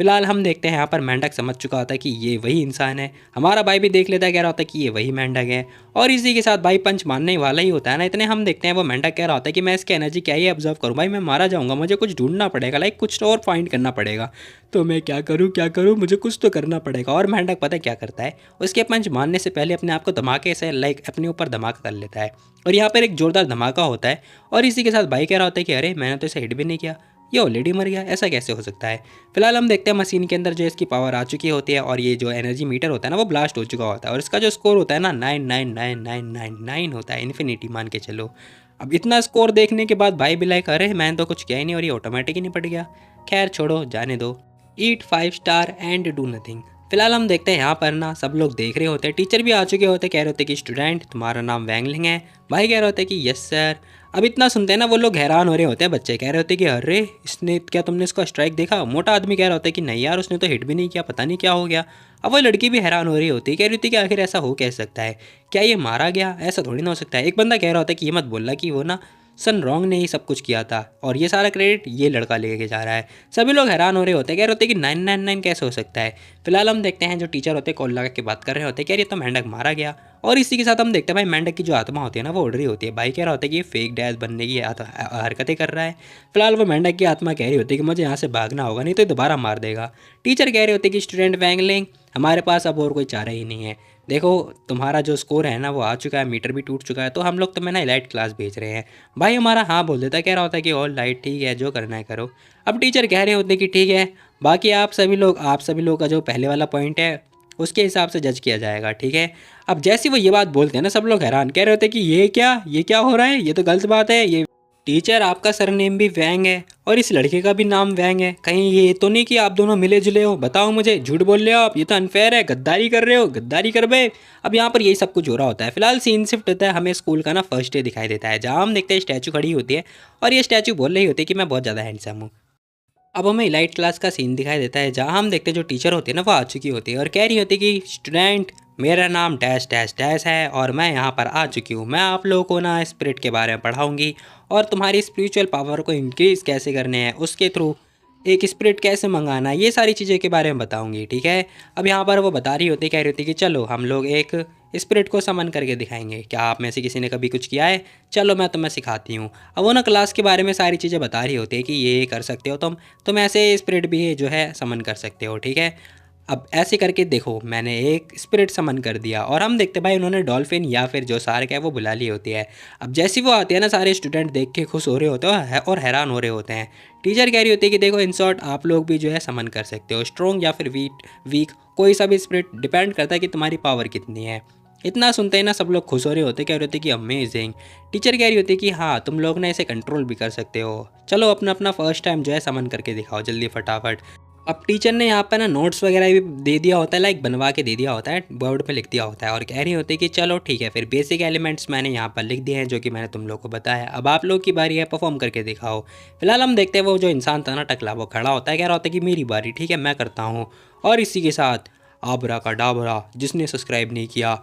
फिलहाल हम देखते हैं यहाँ पर मेंढक समझ चुका होता है कि ये वही इंसान है। हमारा भाई भी देख लेता है, कह रहा होता है कि ये वही मेंढक है, और इसी के साथ भाई पंच मारने वाला ही होता है ना। इतने हम देखते हैं वो मेंढक कह रहा होता है कि मैं इसकी एनर्जी क्या ही ऑब्जर्व करूँ भाई, मैं मारा जाऊँगा, मुझे कुछ ढूंढना पड़ेगा, लाइक कुछ और फाइंड करना पड़ेगा। तो मैं क्या करूँ, मुझे कुछ तो करना पड़ेगा। और मेंढक पता है क्या करता है, उसके पंच मारने से पहले अपने आप को धमाके से लाइक अपने ऊपर धमाका कर लेता है, और यहाँ पर एक जोरदार धमाका होता है। और इसी के साथ भाई कह रहा होता है कि अरे मैंने तो इसे हिट भी नहीं किया, ये ऑलरेडी मर गया, ऐसा कैसे हो सकता है। फिलहाल हम देखते हैं मशीन के अंदर जो इसकी पावर आ चुकी होती है, और ये जो एनर्जी मीटर होता है ना वो ब्लास्ट हो चुका होता है, और इसका जो स्कोर होता है ना 999999 होता है, इन्फिनिटी मान के चलो। अब इतना स्कोर देखने के बाद भाई भी लाइक अरे मैंने तो कुछ किया ही नहीं और ये ऑटोमेटिक ही निपट गया। खैर छोड़ो, जाने दो, ईट 5 स्टार एंड डू नथिंग। फिलहाल हम देखते हैं यहाँ पर ना सब लोग देख रहे होते हैं, टीचर भी आ चुके होते हैं, कह रहे होते हैं कि स्टूडेंट तुम्हारा नाम वैंगलिंग है। भाई कह रहे होते हैं कि यस सर। अब इतना सुनते हैं ना वो लोग हैरान हो रहे होते हैं, बच्चे कह रहे होते हैं कि अरे इसने, क्या तुमने इसका स्ट्राइक देखा। मोटा आदमी कह रहा होता है कि नहीं यार उसने तो हिट भी नहीं किया, पता नहीं क्या हो गया। अब वो लड़की भी हैरान हो रही होती है, कह रही होती है कि आखिर ऐसा हो कैसे सकता है, क्या ये मारा गया, ऐसा थोड़ी ना हो सकता है। एक बंदा कह रहा होता है कि ये मत बोलना कि वो ना सन रॉन्ग ने ही सब कुछ किया था और ये सारा क्रेडिट ये लड़का लेके जा रहा है। सभी लोग हैरान हो रहे होते हैं, कह रहे होते हैं कि 999 कैसे हो सकता है। फिलहाल हम देखते हैं जो टीचर होते हैं कॉल लगा के बात कर रहे होते हैं, कह रही है तो मेंढक मारा गया। और इसी के साथ हम देखते हैं भाई मेंढक की जो आत्मा होती है ना वो उड़ रही होती है। भाई कह रहा होता है कि ये फेक डैड बनने की हरकतें कर रहा है। फिलहाल वो मेंढक की आत्मा कह रही होती है कि मुझे यहाँ से भागना होगा, नहीं तो दोबारा मार देगा। टीचर कह रहे होते हैं कि स्टूडेंट वैंगलिंग हमारे पास अब और कोई चारा ही नहीं है, देखो तुम्हारा जो स्कोर है ना वो आ चुका है, मीटर भी टूट चुका है, तो हम लोग तुम्हें ना इलाइट क्लास भेज रहे हैं। भाई हमारा हाँ बोल देता है, कह रहा होता है कि ऑल राइट ठीक है जो करना है करो। अब टीचर कह रहे होते हैं कि ठीक है, बाकी आप सभी लोग का जो पहले वाला पॉइंट है उसके हिसाब से जज किया जाएगा, ठीक है। अब जैसे वो ये बात बोलते हैं ना सब लोग हैरान, कह रहे होते हैं कि ये क्या हो रहा है, ये तो गलत बात है। ये टीचर आपका सरनेम भी वैंग है और इस लड़के का भी नाम वैंग है, कहीं ये तो नहीं कि आप दोनों मिले जुले हो। बताओ मुझे, झूठ बोल रहे हो आप, ये तो अनफेयर है, गद्दारी कर रहे हो, गद्दारी कर बे। अब यहाँ पर यही सब कुछ हो रहा होता है। फिलहाल सीन शिफ्ट होता है, हमें स्कूल का ना फर्स्ट डे दिखाई देता है, जहाँ हम देखते हैं स्टैचू खड़ी होती है और ये स्टैचू बोल रही होती है कि मैं बहुत ज़्यादा हैंडसम हूँ। अब हमें इलाइट क्लास का सीन दिखाई देता है, जहाँ हम देखते हैं जो टीचर होती है ना वो आ चुकी होती है और कह रही होती है कि स्टूडेंट मेरा नाम डैश डैश डैश है और मैं यहाँ पर आ चुकी हूँ। मैं आप लोगों को ना स्पिरिट के बारे में पढ़ाऊँगी और तुम्हारी स्पिरिचुअल पावर को इंक्रीज़ कैसे करने हैं, उसके थ्रू एक स्पिरिट कैसे मंगाना है, ये सारी चीज़ें के बारे में बताऊंगी, ठीक है। अब यहाँ पर वो बता रही होती कह रही होती कि चलो हम लोग एक स्पिरिट को समन करके दिखाएंगे, क्या आप में से किसी ने कभी कुछ किया है, चलो मैं तुम्हें सिखाती हूँ। अब वो ना क्लास के बारे में सारी चीज़ें बता रही होती है कि ये कर सकते हो तुम ऐसे स्पिरिट भी जो है समन कर सकते हो, ठीक है। अब ऐसे करके देखो मैंने एक स्पिरिट समन कर दिया और हम देखते भाई उन्होंने डॉल्फिन या फिर जो शार्क है वो बुला ली होती है। अब जैसी वो आती है ना सारे स्टूडेंट देख के खुश हो रहे होते हैं और हैरान हो रहे होते हैं। टीचर कह रही होती है कि देखो इन शॉर्ट आप लोग भी जो है समन कर सकते हो, स्ट्रॉन्ग या फिर वीक कोई सा भी स्पिरिट, डिपेंड करता है कि तुम्हारी पावर कितनी है। इतना सुनते ही ना सब लोग खुश हो रहे होते, कह रहे होते कि अमेजिंग। टीचर कह रही होती है कि हाँ तुम लोग ना इसे कंट्रोल भी कर सकते हो, चलो अपना अपना फर्स्ट टाइम जो है समन करके दिखाओ जल्दी फटाफट। अब टीचर ने यहाँ पर ना नोट्स वगैरह भी दे दिया होता है, लाइक बनवा के दे दिया होता है, बोर्ड पे लिख दिया होता है और कह रही होती है कि चलो ठीक है फिर बेसिक एलिमेंट्स मैंने यहाँ पर लिख दिए हैं जो कि मैंने तुम लोग को बताया, अब आप लोग की बारी है परफॉर्म करके दिखाओ। फिलहाल हम देखते हैं वो जो इंसान था ना टकला वो खड़ा होता है, कह रहा होता है कि मेरी बारी, ठीक है मैं करता हूँ। और इसी के साथ आबरा का डाबरा, जिसने सब्सक्राइब नहीं किया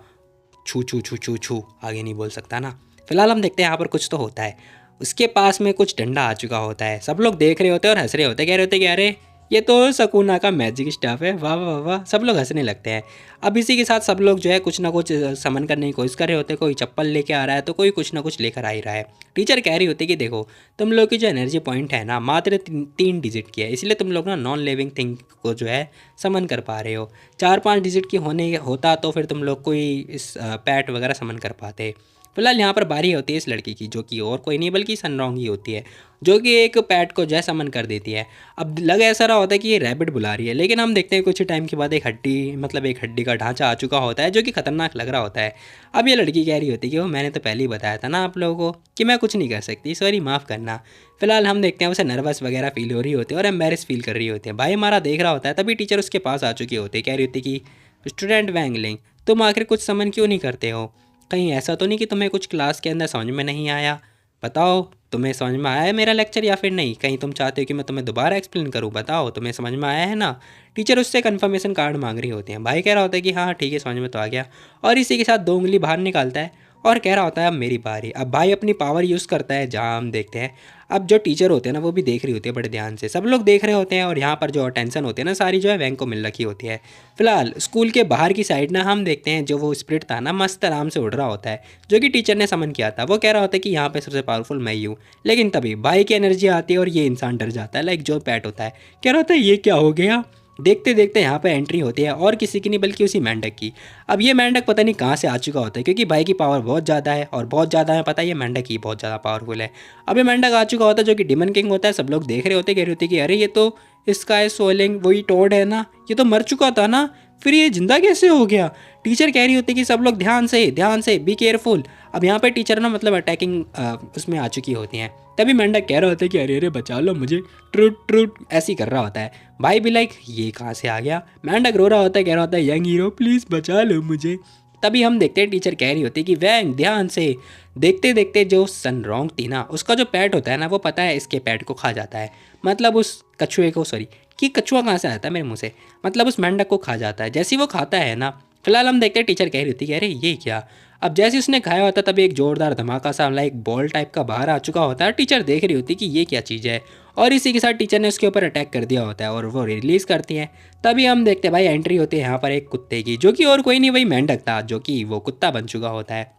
छू छू छू छू छू, आगे नहीं बोल सकता ना। फिलहाल हम देखते हैं यहाँ पर कुछ तो होता है, उसके पास में कुछ डंडा आ चुका होता है, सब लोग देख रहे होते हैं और हंस रहे होते हैं, कह रहे होते हैं कि अरे ये तो सकूना का मैजिक स्टाफ है, वाह वाह वाह, सब लोग हंसने लगते हैं। अब इसी के साथ सब लोग जो है कुछ ना कुछ समन करने की कोशिश कर रहे होते हैं, कोई चप्पल लेके आ रहा है तो कोई कुछ ना कुछ लेकर आ ही रहा है। टीचर कह रही होती है कि देखो तुम लोग की जो एनर्जी पॉइंट है ना मात्र 3 डिजिट की है, इसलिए तुम लोग ना नॉन लिविंग थिंग को जो है समन कर पा रहे हो। 4-5 डिजिट की होता तो फिर तुम लोग कोई इस पैट वगैरह समन कर पाते। फिलहाल यहाँ पर बारी होती है इस लड़की की, जो कि और कोई नहीं बल्कि सनरॉन्ग ही होती है, जो कि एक पैट को जैसा मन कर देती है। अब लग ऐसा रहा होता है कि ये रैबिट बुला रही है, लेकिन हम देखते हैं कुछ टाइम के बाद एक हड्डी का ढांचा आ चुका होता है जो कि खतरनाक लग रहा होता है। अब ये लड़की कह रही होती है कि वो मैंने तो पहले ही बताया था ना आप लोगों को कि मैं कुछ नहीं कर सकती, सॉरी माफ़ करना। फिलहाल हम देखते हैं उसे नर्वस वगैरह फील हो रही होती है और एम्बेरस फील कर रही होती है। भाई हमारा देख रहा होता है, तभी टीचर उसके पास आ चुकी होती है, कह रही होती कि स्टूडेंट वैंगलिंग तुम आखिर कुछ समन क्यों नहीं करते हो, कहीं ऐसा तो नहीं कि तुम्हें कुछ क्लास के अंदर समझ में नहीं आया, बताओ तुम्हें समझ में आया है मेरा लेक्चर या फिर नहीं, कहीं तुम चाहते हो कि मैं तुम्हें दोबारा एक्सप्लेन करूं, बताओ तुम्हें समझ में आया है ना। टीचर उससे कंफर्मेशन कार्ड मांग रही होती हैं। भाई कह रहा होता है कि हाँ ठीक है समझ में तो आ गया, और इसी के साथ 2 उंगली बाहर निकालता है और कह रहा होता है अब मेरी बारी। अब भाई अपनी पावर यूज़ करता है, जहाँ हम देखते हैं अब जो टीचर होते हैं ना वो भी देख रही होती है बड़े ध्यान से, सब लोग देख रहे होते हैं और यहाँ पर जो अटेंशन होती है ना सारी जो है वैंग को मिल रखी होती है। फिलहाल स्कूल के बाहर की साइड ना हम देखते हैं जो वो स्प्रिट था ना मस्त आराम से उड़ रहा होता है, जो कि टीचर ने समन किया था। वो कह रहा होता है कि यहाँ पे सबसे पावरफुल मैं ही हूँ। लेकिन तभी भाई की एनर्जी आती है और ये इंसान डर जाता है, लाइक जो पैट होता है। कह रहा होता है ये क्या हो गया। देखते देखते यहाँ पे एंट्री होती है और किसी की नहीं बल्कि उसी मेंढक की। अब ये मेंढक पता नहीं कहाँ से आ चुका होता है, क्योंकि भाई की पावर बहुत ज़्यादा है और बहुत ज़्यादा है पता है ये मेंढक ही बहुत ज़्यादा पावरफुल है। अब ये मेंढक आ चुका होता है जो कि डिमन किंग होता है। सब लोग देख रहे होते कह रहे होते कि अरे ये तो स्काई सोलिंग वही टोड है ना, ये तो मर चुका था ना, फिर ये जिंदा कैसे हो गया। टीचर कह रही होती कि सब लोग ध्यान से बी केयरफुल। अब यहाँ पे टीचर ना मतलब अटैकिंग उसमें आ चुकी होती हैं। तभी मेंढक कह रहा होता है कि अरे अरे बचा लो मुझे, ट्रूट ट्रूट ऐसे ही कर रहा होता है। भाई भी लाइक ये कहाँ से आ गया। मेंढक रो रहा होता है, कह रहा होता है यंग हीरो प्लीज़ बचा लो मुझे। तभी हम देखते हैं टीचर कह रही होती है कि वैंग ध्यान से। देखते देखते जो सनरॉन्ग थी ना उसका जो पैट होता है ना वो पता है इसके पैट को खा जाता है, मतलब उस कछुए को, सॉरी कि कछुआ कहाँ से आता है मेरे मुंह से, मतलब उस मेंढक को खा जाता है। जैसे ही वो खाता है ना फिलहाल हम देखते हैं टीचर कह रही होती है कि अरे ये क्या। अब जैसे उसने खाया होता तभी एक जोरदार धमाका सा लाइक बॉल टाइप का बाहर आ चुका होता है। टीचर देख रही होती कि ये क्या चीज़ है और इसी के साथ टीचर ने उसके ऊपर अटैक कर दिया होता है और वो रिलीज़ करती हैं। तभी हम देखते हैं भाई एंट्री होती है यहाँ पर एक कुत्ते की, जो कि और कोई नहीं वही मेंढक था जो कि वो कुत्ता बन चुका होता है।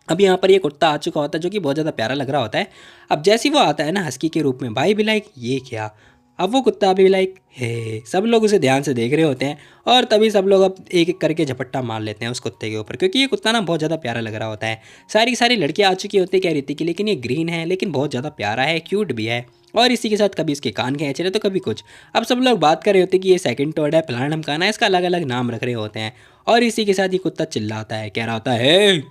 अब यहाँ पर ये कुत्ता आ चुका होता है जो कि बहुत ज़्यादा प्यारा लग रहा होता है। अब जैसे ही वो आता है ना हस्की के रूप में, भाई भी लाइक ये क्या। अब वो कुत्ता भी लाइक हे, सब लोग उसे ध्यान से देख रहे होते हैं और तभी सब लोग अब एक एक करके झपट्टा मार लेते हैं उस कुत्ते के ऊपर, क्योंकि ये कुत्ता ना बहुत ज़्यादा प्यारा लग रहा होता है। सारी की सारी लड़कियाँ आ चुकी होती कह रही थी कि लेकिन ये ग्रीन है लेकिन बहुत ज़्यादा प्यारा है, क्यूट भी है, और इसी के साथ कभी इसके कान खींच रहे तो कभी कुछ। अब सब लोग बात कर रहे होते कि ये सेकंड टोड है, फलाना ढमकाना है, इसका अलग अलग नाम रख रहे होते हैं। और इसी के साथ ये कुत्ता चिल्लाता है, कह रहा होता है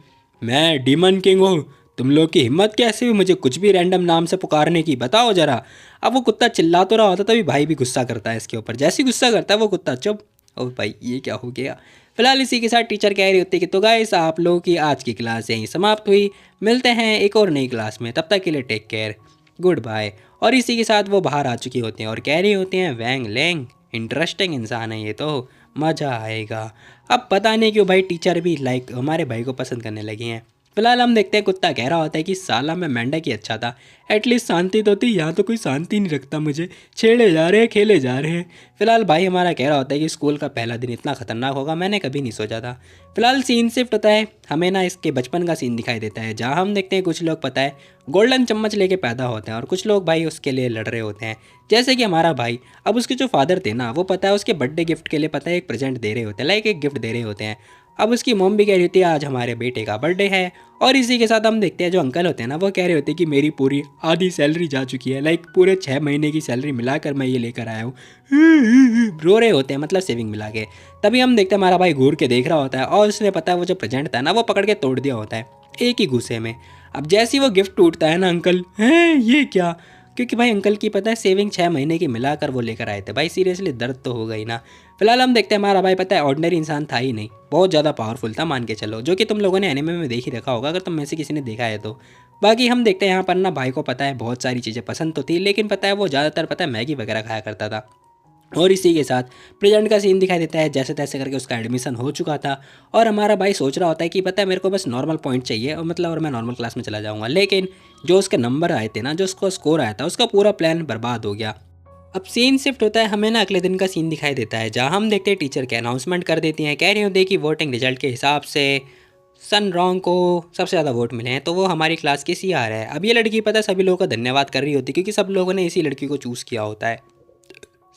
मैं डीमन किंग हूँ, तुम लोग की हिम्मत कैसे हुई मुझे कुछ भी रैंडम नाम से पुकारने की, बताओ जरा। अब वो कुत्ता चिल्ला तो रहा होता तभी भाई भी गुस्सा करता है इसके ऊपर। जैसे ही गुस्सा करता है वो कुत्ता चुप। ओ भाई ये क्या हो गया। फिलहाल इसी के साथ टीचर कह रही होती है कि तो गाइस आप लोगों की आज की क्लास यहीं समाप्त हुई, मिलते हैं एक और नई क्लास में, तब तक के लिए टेक केयर, गुड बाय। और इसी के साथ वो बाहर आ चुकी होती हैं और कह रही होती हैं वैंग लैंग इंटरेस्टिंग इंसान है ये तो, मज़ा आएगा। अब पता नहीं क्यों भाई टीचर भी लाइक हमारे भाई को पसंद करने लगी हैं। फिलहाल हम देखते हैं कुत्ता कह रहा होता है कि साला मैं मेंढक ही अच्छा था, एटलीस्ट शांति तो थी, यहाँ तो कोई शांति नहीं रखता, मुझे छेड़े जा रहे हैं खेले जा रहे हैं। फिलहाल भाई हमारा कह रहा होता है कि स्कूल का पहला दिन इतना खतरनाक होगा मैंने कभी नहीं सोचा था। फिलहाल सीन शिफ्ट होता है, हमें ना इसके बचपन का सीन दिखाई देता है, जहाँ हम देखते हैं कुछ लोग पता है गोल्डन चम्मच लेके पैदा होते हैं और कुछ लोग भाई उसके लिए लड़ रहे होते हैं। जैसे कि हमारा भाई, अब उसके जो फादर थे ना वो पता है उसके बर्थडे गिफ्ट के लिए पता है एक प्रेजेंट दे रहे होते हैं, लाइक एक गिफ्ट दे रहे होते हैं। अब उसकी मॉम भी कह रही होती है आज हमारे बेटे का बर्थडे है। और इसी के साथ हम देखते हैं जो अंकल होते हैं ना वो कह रहे होते हैं कि मेरी पूरी आधी सैलरी जा चुकी है, लाइक पूरे 6 महीने की सैलरी मिलाकर मैं ये लेकर आया हूँ। रो रहे होते हैं मतलब सेविंग मिला के। तभी हम देखते हैं हमारा भाई घूर के देख रहा होता है और उसने पता है वो जो प्रेजेंट था ना वो पकड़ के तोड़ दिया होता है एक ही गुस्से में। अब जैसे ही वो गिफ्ट टूटता है ना अंकल हैं ये क्या, क्योंकि भाई अंकल की पता है सेविंग 6 महीने की मिलाकर वो लेकर आए थे। भाई सीरियसली दर्द तो हो गई ना। फिलहाल हम देखते हैं हमारा भाई पता है ऑर्डिनरी इंसान था ही नहीं, बहुत ज़्यादा पावरफुल था मान के चलो, जो कि तुम लोगों ने एनिमे में देख ही रखा होगा अगर तुम में से किसी ने देखा है तो। बाकी हम देखते हैं यहाँ पर ना भाई को पता है बहुत सारी चीज़ें पसंद तो थी, लेकिन पता है वो ज़्यादातर पता है मैगी वगैरह खाया करता था। और इसी के साथ प्रेजेंट का सीन दिखाई देता है, जैसे तैसे करके उसका एडमिशन हो चुका था और हमारा भाई सोच रहा होता है कि पता है मेरे को बस नॉर्मल पॉइंट चाहिए और मतलब और मैं नॉर्मल क्लास में चला जाऊंगा। लेकिन जो उसके नंबर आए थे ना, जो उसका स्कोर आया था, उसका पूरा प्लान बर्बाद हो गया। अब सीन शिफ्ट होता है, हमें ना अगले दिन का सीन दिखाई देता है, जहाँ हम देखते हैं टीचर के अनाउंसमेंट कर देती हैं, कह रही होती है कि वोटिंग रिजल्ट के हिसाब से सन रॉन्ग को सबसे ज़्यादा वोट मिले हैं तो वो हमारी क्लास की CR है। अब ये लड़की पता है सभी लोगों का धन्यवाद कर रही होती है क्योंकि सब लोगों ने इसी लड़की को चूज़ किया होता है।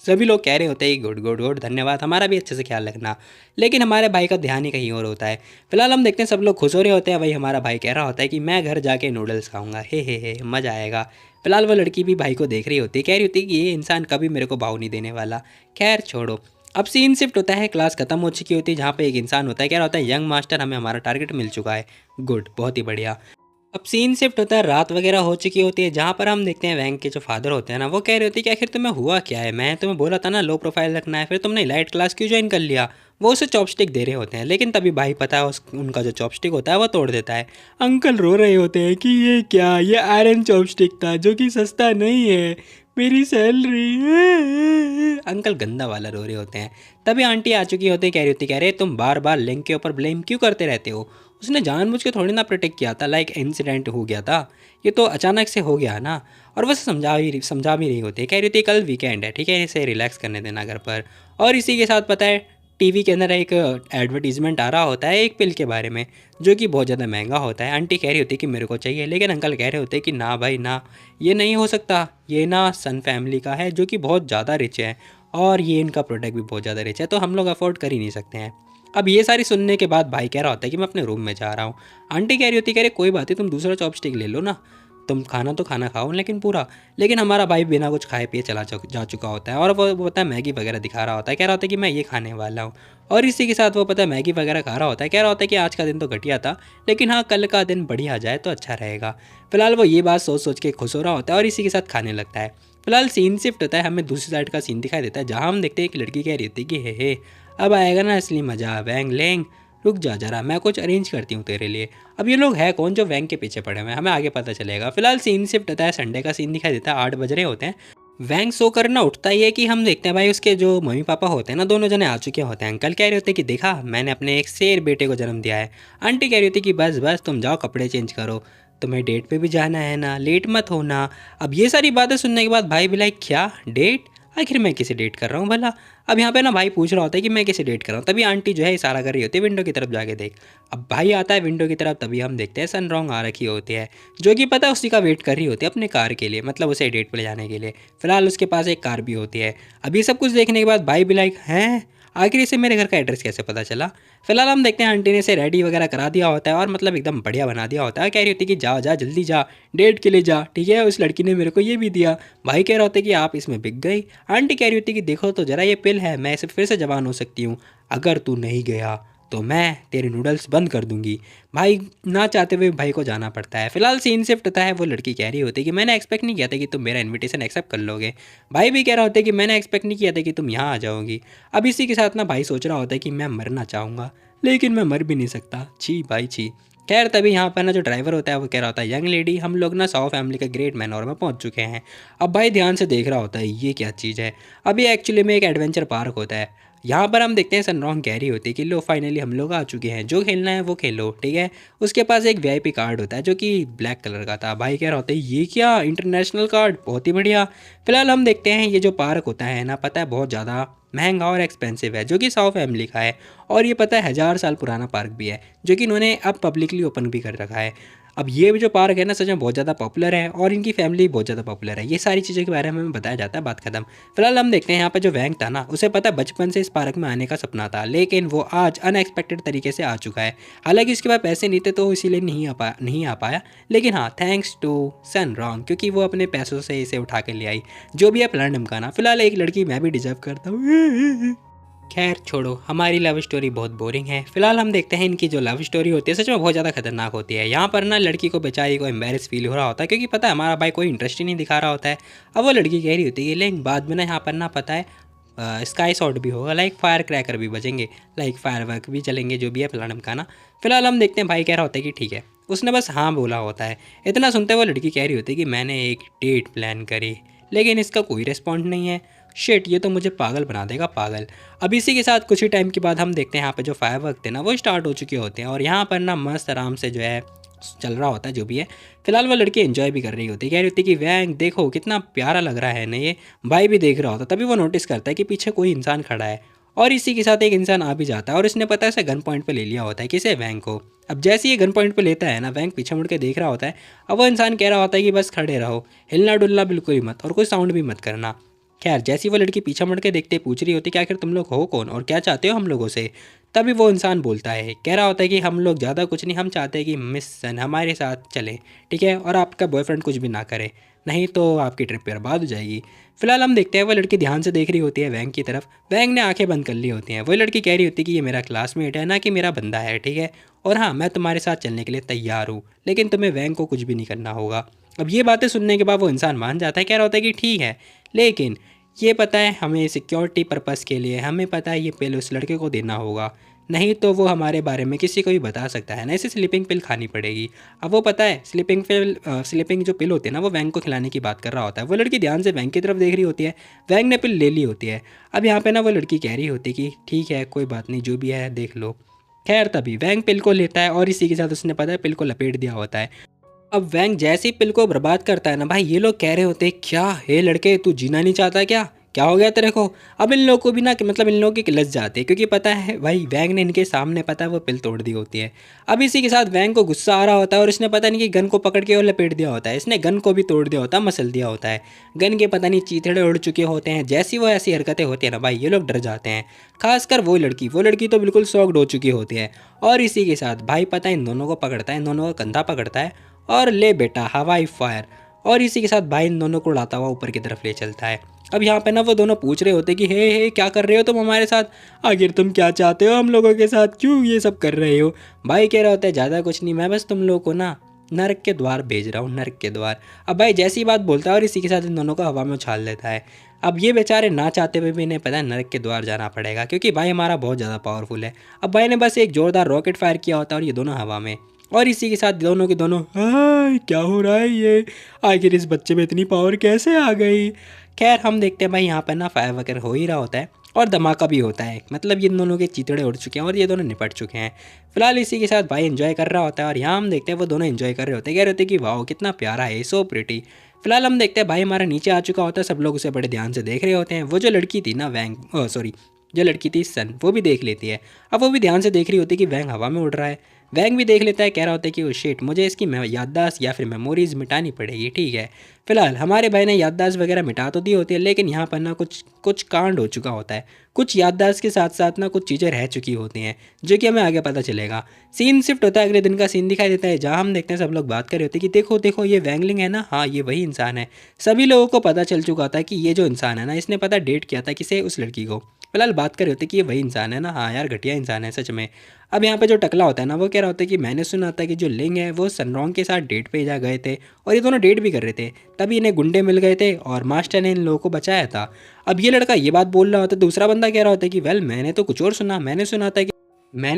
सभी लोग कह रहे होते हैं गुड गुड गुड धन्यवाद, हमारा भी अच्छे से ख्याल रखना। लेकिन हमारे भाई का ध्यान ही कहीं और होता है। फिलहाल हम देखते हैं सब लोग खुश हो रहे होते हैं, वही हमारा भाई कह रहा होता है कि मैं घर जाके नूडल्स खाऊंगा, हे मज़ा आएगा। फिलहाल वो लड़की भी भाई को देख रही होती है, कह रही होती है कि ये इंसान कभी मेरे को भाव नहीं देने वाला। खैर छोड़ो। अब सीन शिफ्ट होता है, क्लास खत्म हो चुकी होती है, जहाँ पे एक इंसान होता है, कह रहा होता है यंग मास्टर हमें हमारा टारगेट मिल चुका है, गुड बहुत ही बढ़िया। अब सीन शिफ्ट होता है, रात वगैरह हो चुकी होती है, जहाँ पर हम देखते हैं वैंग के जो फादर होते हैं ना वो कह रहे होते हैं कि आखिर तुम्हें हुआ क्या है, मैं तुम्हें बोला था ना लो प्रोफाइल रखना है, फिर तुमने लाइट क्लास क्यों ज्वाइन कर लिया। वो उसे चॉपस्टिक दे रहे होते हैं, लेकिन तभी भाई पता है उनका जो चॉपस्टिक होता है वो तोड़ देता है। अंकल रो रहे होते हैं कि ये क्या, ये आयरन चॉपस्टिक था जो कि सस्ता नहीं है, मेरी सैलरी। अंकल गंदा वाला रो रहे होते हैं। तभी आंटी आ चुकी होती है, कह रही होती, कह रहे तुम बार बार लिंक के ऊपर ब्लेम क्यों करते रहते हो? उसने जानबूझ के थोड़ी ना प्रोटेक्ट किया था, लाइक इंसिडेंट हो गया था, ये तो अचानक से हो गया ना। और वैसे समझा भी रही होती है, कह रही होती कल वीकेंड है, ठीक है, इसे रिलैक्स करने देना घर पर। और इसी के साथ पता है टीवी के अंदर एक एडवर्टीजमेंट आ रहा होता है एक पिल के बारे में, जो कि बहुत ज़्यादा महंगा होता है। आंटी कह रही होती है कि मेरे को चाहिए, लेकिन अंकल कह रहे होते हैं कि ना भाई ना, ये नहीं हो सकता, ये ना सन फैमिली का है जो कि बहुत ज़्यादा रिच है, और ये इनका प्रोडक्ट भी बहुत ज़्यादा रिच है, तो हम लोग अफोर्ड कर ही नहीं सकते हैं। अब ये सारी सुनने के बाद भाई कह रहा होता है कि मैं अपने रूम में जा रहा हूँ। आंटी कह रही होती है, कह रहे कोई बात नहीं, तुम दूसरा चॉपस्टिक ले लो ना, तुम खाना तो खाना खाओ लेकिन पूरा। लेकिन हमारा भाई बिना कुछ खाए पिए जा चुका होता है, और वो पता है मैगी वगैरह दिखा रहा होता है, कह रहा होता है कि मैं ये खाने वाला हूँ। और इसी के साथ वो पता है मैगी वगैरह खा रहा होता है, कह रहा होता है कि आज का दिन तो घटिया था, लेकिन हाँ कल का दिन बढ़िया जाए तो अच्छा रहेगा। फिलहाल वो ये बात सोच सोच के खुश हो रहा होता है और इसी के साथ खाने लगता है। फिलहाल सीन शिफ्ट होता है, हमें दूसरी साइड का सीन दिखाई देता है, जहाँ हम देखते हैं एक लड़की कह रही होती है कि हे अब आएगा ना असली मजा, वैंग लेंग, रुक जा जरा, मैं कुछ अरेंज करती हूँ तेरे लिए। अब ये लोग है कौन जो वैंग के पीछे पड़े हुए हैं, हमें आगे पता चलेगा। फिलहाल सीन शिफ्ट होता है, संडे का सीन दिखाई देता है, 8 बज रहे होते हैं। वैंग सो करना उठता ही है कि हम देखते हैं भाई उसके जो मम्मी पापा होते हैं ना, दोनों जने आ चुके होते हैं। अंकल कह रहे होते हैं कि देखा मैंने अपने एक शेर बेटे को जन्म दिया है। आंटी कह रही होती कि बस बस तुम जाओ कपड़े चेंज करो, तुम्हें डेट पे भी जाना है ना, लेट मत होना। अब ये सारी बातें सुनने के बाद भाई भी लाइक क्या डेट, आखिर मैं किसे डेट कर रहा हूँ भला। अब यहाँ पे ना भाई पूछ रहा होता है कि मैं किसे डेट कर रहा हूँ, तभी आंटी जो है इशारा कर रही होती है विंडो की तरफ, जाके देख। अब भाई आता है विंडो की तरफ, तभी हम देखते हैं सनरॉन्ग आ रखी होती है, जो कि पता है उसी का वेट कर रही होती है अपने कार के लिए, मतलब उसे डेट पे ले जाने के लिए। फिलहाल उसके पास एक कार भी होती है। अब ये सब कुछ देखने के बाद भाई भी लाइक हैं आखिर इसे मेरे घर का एड्रेस कैसे पता चला। फिलहाल हम देखते हैं आंटी ने इसे रेडी वगैरह करा दिया होता है, और मतलब एकदम बढ़िया बना दिया होता है। कह रही होती है कि जा जा जल्दी जा, डेट के लिए जा, ठीक है, उस लड़की ने मेरे को ये भी दिया। भाई कह रहा होता है कि आप इसमें बिक गई। आंटी कह रही होती है कि देखो तो जरा ये पिल है, मैं इसे फिर से जवान हो सकती हूँ, अगर तू नहीं गया तो मैं तेरे नूडल्स बंद कर दूंगी। भाई ना चाहते हुए भाई को जाना पड़ता है। फिलहाल सीन शिफ्ट होता है, वो लड़की कह रही होती है कि मैंने एक्सपेक्ट नहीं किया था कि तुम मेरा इनविटेशन एक्सेप्ट कर लोगे। भाई भी कह रहा होता है कि मैंने एक्सपेक्ट नहीं किया था कि तुम यहाँ आ जाओगी। अब इसी के साथ ना भाई सोच रहा होता है कि मैं मरना चाहूँगा, लेकिन मैं मर भी नहीं सकता, छी भाई छी। खैर तभी यहाँ पर ना जो ड्राइवर होता है वो कह रहा होता है यंग लेडी, हम लोग ना सौ फैमिली का ग्रेट मैनोर में पहुँच चुके हैं। अब भाई ध्यान से देख रहा होता है ये क्या चीज़ है। अब ये एक्चुअली में एक एडवेंचर पार्क होता है। यहाँ पर हम देखते हैं सनरॉन्ग कह रही होती है कि लो फाइनली हम लोग आ चुके हैं, जो खेलना है वो खेलो, ठीक है। उसके पास एक वीआईपी कार्ड होता है जो कि ब्लैक कलर का था। भाई कह रहा होता है ये क्या इंटरनेशनल कार्ड, बहुत ही बढ़िया। फिलहाल हम देखते हैं ये जो पार्क होता है ना, पता है बहुत ज़्यादा महंगा और एक्सपेंसिव है, जो कि 100 फैमिली का है। और ये पता है 1000 साल पुराना पार्क भी है, जो कि इन्होंने अब पब्लिकली ओपन भी कर रखा है। अब ये जो पार्क है ना सच में बहुत ज़्यादा पॉपुलर है, और इनकी फैमिली बहुत ज़्यादा पॉपुलर है। ये सारी चीज़ों के बारे में हमें बताया जाता है, बात खत्म। फिलहाल हम देखते हैं यहाँ पे जो वैंग था ना, उसे पता है बचपन से इस पार्क में आने का सपना था, लेकिन वो आज अनएक्सपेक्टेड तरीके से आ चुका है। हालांकि उसके पास पैसे नहीं थे तो इसीलिए नहीं आ पाया, लेकिन हाँ थैंक्स टू सनरॉन्ग, क्योंकि वो अपने पैसों से इसे उठा के ले आई। जो भी है प्लान ढमकाना। फिलहाल एक लड़की मैं भी डिजर्व करता हूँ। खैर छोड़ो, हमारी लव स्टोरी बहुत बोरिंग है। फिलहाल हम देखते हैं इनकी जो लव स्टोरी होती है सच में बहुत ज़्यादा खतरनाक होती है। यहाँ पर ना लड़की को बेचारी को एम्बेरस फील हो रहा होता है, क्योंकि पता है हमारा भाई कोई इंटरेस्ट ही नहीं दिखा रहा होता है। अब वो लड़की कह रही होती है लेकिन बाद में ना यहाँ पर ना पता है स्काई शॉट भी होगा, लाइक फायर क्रैकर भी बजेंगे, लाइक फायर वर्क भी चलेंगे, जो भी है प्लान ढमकाना। फिलहाल हम देखते हैं भाई कह रहा होता है कि ठीक है, उसने बस हाँ बोला होता है। इतना सुनते वो लड़की कह रही होती है कि मैंने एक डेट प्लान करी, लेकिन इसका कोई रिस्पॉन्ड नहीं है। शिट, ये तो मुझे पागल बना देगा, पागल। अब इसी के साथ कुछ ही टाइम के बाद हम देखते हैं यहाँ पे जो फायरवर्क थे ना वो स्टार्ट हो चुके होते हैं, और यहाँ पर ना मस्त आराम से जो है चल रहा होता है जो भी है। फिलहाल वो लड़की एंजॉय भी कर रही होती है, कह रही होती है कि वैंग देखो कितना प्यारा लग रहा है ना ये। भाई भी देख रहा होता, तभी वो नोटिस करता है कि पीछे कोई इंसान खड़ा है, और इसी के साथ एक इंसान आ भी जाता है, और इसने पता है इसे गन पॉइंट पे ले लिया होता है, किसे, वैंग को। अब जैसे ही ये गन पॉइंट पे लेता है ना, वैंग पीछे मुड़ के देख रहा होता है। अब वो इंसान कह रहा होता है कि बस खड़े रहो, हिलना डुलना बिल्कुल ही मत, और कोई साउंड भी मत करना। खैर जैसी वो लड़की पीछे मुड़ के देखते पूछ रही होती कि आखिर तुम लोग हो कौन और क्या चाहते हो हम लोगों से। तभी वो इंसान बोलता है, कह रहा होता है कि हम लोग ज़्यादा कुछ नहीं, हम चाहते हैं कि मिस सन हमारे साथ चले, ठीक है, और आपका बॉयफ्रेंड कुछ भी ना करे, नहीं तो आपकी ट्रिप बर्बाद हो जाएगी। फिलहाल हम देखते हैं वो लड़की ध्यान से देख रही होती है वैंग की तरफ। वैंग ने आंखें बंद कर ली होती हैं। वो लड़की कह रही होती है कि ये मेरा क्लासमेट है, ना कि मेरा बंदा है, ठीक है, और हाँ मैं तुम्हारे साथ चलने के लिए तैयार हूँ, लेकिन तुम्हें वैंग को कुछ भी नहीं करना होगा। अब ये बातें सुनने के बाद वो इंसान मान जाता है, कह रहा होता है कि ठीक है, लेकिन ये पता है हमें सिक्योरिटी पर्पज़ के लिए हमें पता है ये पहले उस लड़के को देना होगा, नहीं तो वो हमारे बारे में किसी को भी बता सकता है ना, इसे स्लीपिंग पिल खानी पड़ेगी। अब वो पता है स्लीपिंग जो पिल होती है ना, वो वैंग को खिलाने की बात कर रहा होता है। वो लड़की ध्यान से वैंग की तरफ देख रही होती है, वैंग ने पिल ले ली होती है। अब यहाँ पे ना वो लड़की कह रही होती है कि ठीक है कोई बात नहीं, जो भी है देख लो। खैर तभी वैंग पिल को लेता है और इसी के साथ उसने पता है पिल को लपेट दिया होता है। अब वैंग जैसे ही पिल को बर्बाद करता है ना भाई, ये लोग कह रहे होते हैं क्या हे लड़के तू जीना नहीं चाहता क्या हो गया तेरे को। अब इन लोगों को भी ना मतलब इन लोगों की किलस जाती है, क्योंकि पता है भाई वैंग ने इनके सामने पता है वो पिल तोड़ दी होती है। अब इसी के साथ वैंग को गुस्सा आ रहा होता है और इसने पता नहीं कि गन को पकड़ के और लपेट दिया होता है। इसने गन को भी तोड़ दिया होता है, मसल दिया होता है। गन के पता नहीं चीथड़े उड़ चुके होते हैं। जैसी वो ऐसी हरकतें होती है ना भाई, ये लोग डर जाते हैं। खासकर वो लड़की तो बिल्कुल शॉक्ड हो चुकी होती है। और इसी के साथ भाई पता है इन दोनों को पकड़ता है, इन दोनों का कंधा पकड़ता है और ले बेटा हवाई फायर। और इसी के साथ भाई इन दोनों को उड़ाता हुआ ऊपर की तरफ ले चलता है। अब यहाँ पे ना वो दोनों पूछ रहे होते कि हे क्या कर रहे हो तुम हमारे साथ, आखिर तुम क्या चाहते हो हम लोगों के साथ, क्यों ये सब कर रहे हो। भाई कह रहा होता है ज़्यादा कुछ नहीं, मैं बस तुम लोगों को ना नरक के द्वार भेज रहा हूँ, नरक के द्वार। अब भाई जैसी बात बोलता है और इसी के साथ इन दोनों को हवा में उछाल देता है। अब ये बेचारे ना चाहते हुए भी इन्हें पता है नरक के द्वार जाना पड़ेगा, क्योंकि भाई हमारा बहुत ज़्यादा पावरफुल है। अब भाई ने बस एक ज़ोरदार रॉकेट फायर किया होता है और ये दोनों हवा में। और इसी के साथ दोनों के दोनों हाय क्या हो रहा है ये, आखिर इस बच्चे में इतनी पावर कैसे आ गई। खैर हम देखते हैं भाई यहाँ पर ना फायर वगैरह हो ही रहा होता है और धमाका भी होता है। मतलब ये दोनों के चितड़े उड़ चुके हैं और ये दोनों निपट चुके हैं। फिलहाल इसी के साथ भाई एंजॉय कर रहा होता है और यहाँ हम देखते हैं वो दोनों एंजॉय कर रहे होते हैं, कह रहे होते हैं कि वाह कितना प्यारा है, सो प्रिटी। फिलहाल हम देखते हैं भाई हमारा नीचे आ चुका होता है, सब लोग उसे बड़े ध्यान से देख रहे होते हैं। वो जो लड़की थी ना वैंग सॉरी जो लड़की थी सन, वो भी देख लेती है। अब वो भी ध्यान से देख रही होती है कि वैंग हवा में उड़ रहा है। वैंग भी देख लेता है, कह रहा होता है कि वो शेट मुझे इसकी याददाश्त या फिर मेमोरीज मिटानी पड़ेगी। ठीक है फिलहाल हमारे भाई ने याददाश्त वगैरह मिटा तो दी होती है, लेकिन यहाँ पर ना कुछ कांड हो चुका होता है। कुछ याददाश्त के साथ साथ ना कुछ चीज़ें रह चुकी होती हैं, जो कि हमें आगे पता चलेगा। सीन शिफ्ट होता है, अगले दिन का सीन दिखाई देता है, जहाँ हम देखते हैं सब लोग बात कर रहे होते हैं कि देखो देखो ये वैंगलिंग है ना, हाँ ये वही इंसान है। सभी लोगों को पता चल चुका था कि ये जो इंसान है ना, इसने पता डेट किया था किसे, उस लड़की को। फिलहाल बात कर रहे होते कि ये वही इंसान है ना, हाँ यार घटिया इंसान है सच में। अब यहाँ पे जो टकला होता है ना, वो कह रहा होता है कि मैंने सुना था कि जो लिंग है वो सनरॉन्ग के साथ डेट पे जा गए थे और ये दोनों डेट भी कर रहे थे, तभी इन्हें गुंडे मिल गए थे और मास्टर ने इन लोगों को बचाया था। अब ये लड़का ये बात बोल रहा होता है, दूसरा बंदा कह रहा होता है कि वेल मैंने तो कुछ और सुना, मैंने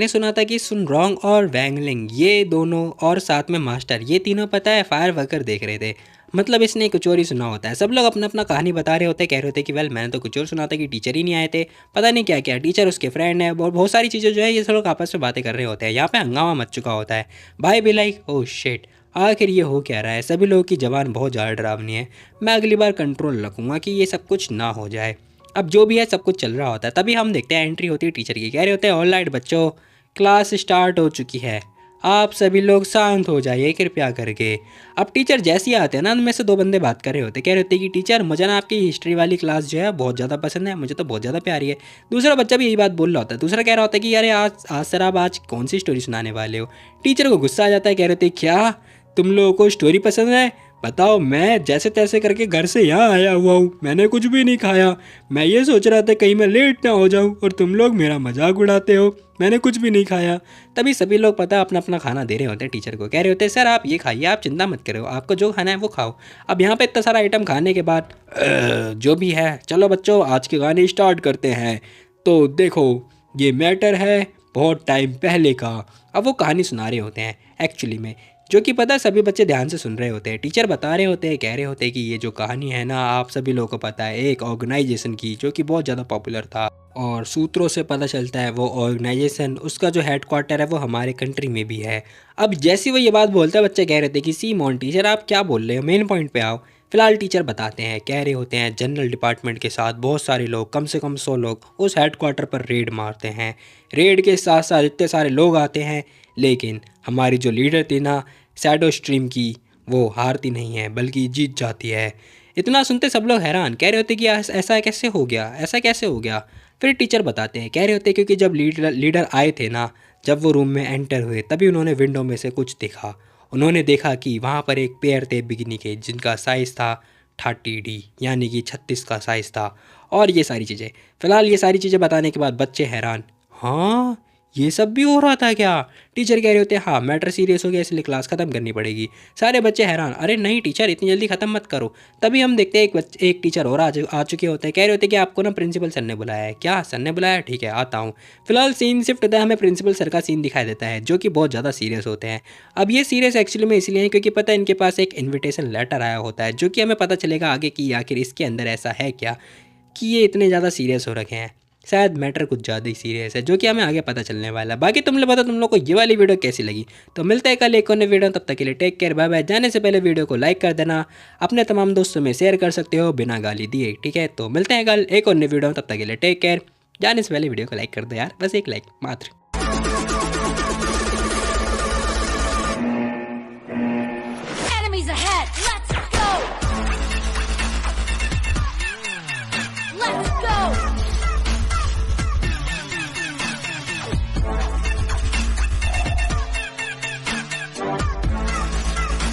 सुना था कि सुनरॉन्ग और वैंगलिंग ये दोनों और साथ में मास्टर ये तीनों पता है फायर वर्कर देख रहे थे। मतलब इसने कुछ और ही सुना होता है। सब लोग अपना अपना कहानी बता रहे होते हैं, कह रहे होते हैं कि वेल मैंने तो कुछ और सुना था कि टीचर ही नहीं आए थे, पता नहीं क्या क्या, टीचर उसके फ्रेंड है और बहुत सारी चीज़ें जो है ये सब लोग आपस में बातें कर रहे होते हैं। यहाँ पे हंगामा मच चुका होता है। भाई भी लाइक ओह शिट आखिर ये हो क्या रहा है। सभी लोगों की जबान बहुत ज़्यादा डरावनी है, मैं अगली बार कंट्रोल रखूँगा कि ये सब कुछ ना हो जाए। अब जो भी है सब कुछ चल रहा होता है, तभी हम देखते हैं एंट्री होती है टीचर की। कह रहे होते हैं ऑल राइट बच्चों क्लास स्टार्ट हो चुकी है, आप सभी लोग शांत हो जाइए कृपया करके। अब टीचर जैसे ही आते हैं ना, उनमें से दो बंदे बात कर रहे होते, कह रहे होते कि टीचर मुझे ना आपकी हिस्ट्री वाली क्लास जो है बहुत ज़्यादा पसंद है, मुझे तो बहुत ज़्यादा प्यारी है। दूसरा बच्चा भी यही बात बोल रहा होता है। दूसरा कह रहा होता है कि अरे आज सर आप आज कौन सी स्टोरी सुनाने वाले हो। टीचर को गुस्सा आ जाता है, कह रहे होते क्या तुम लोगों को स्टोरी पसंद है, बताओ मैं जैसे तैसे करके घर से यहाँ आया हुआ हूँ, मैंने कुछ भी नहीं खाया, मैं ये सोच रहा था कहीं मैं लेट ना हो जाऊँ और तुम लोग मेरा मजाक उड़ाते हो, मैंने कुछ भी नहीं खाया। तभी सभी लोग पता अपना अपना खाना दे रहे होते हैं टीचर को, कह रहे होते हैं सर आप ये खाइए, आप चिंता मत करो, आपको जो खाना है वो खाओ। अब यहाँ पे इतना सारा आइटम खाने के बाद जो भी है चलो बच्चों आज की कहानी स्टार्ट करते हैं। तो देखो ये मैटर है बहुत टाइम पहले का। अब वो कहानी सुना रहे होते हैं एक्चुअली में, जो कि पता है सभी बच्चे ध्यान से सुन रहे होते हैं। टीचर बता रहे होते हैं, कह रहे होते हैं कि ये जो कहानी है ना आप सभी लोगों को पता है एक ऑर्गेनाइजेशन की, जो कि बहुत ज़्यादा पॉपुलर था और सूत्रों से पता चलता है वो ऑर्गेनाइजेशन उसका जो हेडक्वार्टर है वो हमारे कंट्री में भी है। अब जैसी वो ये बात बोलता है बच्चे कह रहे थे कि सी मॉन टीचर आप क्या बोल रहे हो, मेन पॉइंट पे आओ। फिलहाल टीचर बताते हैं, कह रहे होते हैं जनरल डिपार्टमेंट के साथ बहुत सारे लोग, कम से कम 100 लोग उस हेडक्वार्टर पर रेड मारते हैं। रेड के साथ साथ इतने सारे लोग आते हैं, लेकिन हमारी जो लीडर थी ना शैडो स्ट्रीम की, वो हारती नहीं है बल्कि जीत जाती है। इतना सुनते सब लोग हैरान, कह रहे होते कि ऐसा कैसे हो गया, ऐसा कैसे हो गया। फिर टीचर बताते हैं, कह रहे होते क्योंकि जब लीडर आए थे ना, जब वो रूम में एंटर हुए तभी उन्होंने विंडो में से कुछ देखा। उन्होंने देखा कि वहाँ पर एक पेयर थे बिगनी के, जिनका साइज़ था 30D यानी कि 36 का साइज़ था, और ये सारी चीज़ें। फ़िलहाल ये सारी चीज़ें बताने के बाद बच्चे हैरान, हाँ ये सब भी हो रहा था क्या? टीचर कह रहे होते हाँ मैटर सीरियस हो गया इसलिए क्लास खत्म करनी पड़ेगी। सारे बच्चे हैरान, अरे नहीं टीचर इतनी जल्दी खत्म मत करो। तभी हम देखते हैं एक टीचर और आ चुके होते हैं, कह रहे होते हैं कि आपको ना प्रिंसिपल सर ने बुलाया है। क्या सर ने बुलाया? ठीक है आता हूँ। फिलहाल सीन शिफ्ट होता है, हमें प्रिंसिपल सर का सीन दिखाई देता है जो कि बहुत ज़्यादा सीरियस होते हैं। अब ये सीरियस एक्चुअली में इसलिए है क्योंकि पता है इनके पास एक इन्विटेशन लेटर आया होता है जो कि हमें पता चलेगा आगे कि आखिर इसके अंदर ऐसा है क्या कि ये इतने ज़्यादा सीरियस हो रखे हैं। शायद मैटर कुछ ज़्यादा ही सीरियस है जो कि हमें आगे पता चलने वाला है। बाकी तुम लोग बताओ तुम लोग को ये वाली वीडियो कैसी लगी। तो मिलते हैं कल एक और नई वीडियो, तब तक के लिए टेक केयर बाय बाय। जाने से पहले वीडियो को लाइक कर देना, अपने तमाम दोस्तों में शेयर कर सकते हो बिना गाली दिए, ठीक है। तो मिलते हैं कल एक और नई वीडियो, तब तक के लिए टेक केयर। जाने से पहले वीडियो को लाइक कर दो यार, बस एक लाइक मात्र। Enemies ahead! Let's go! Let's go!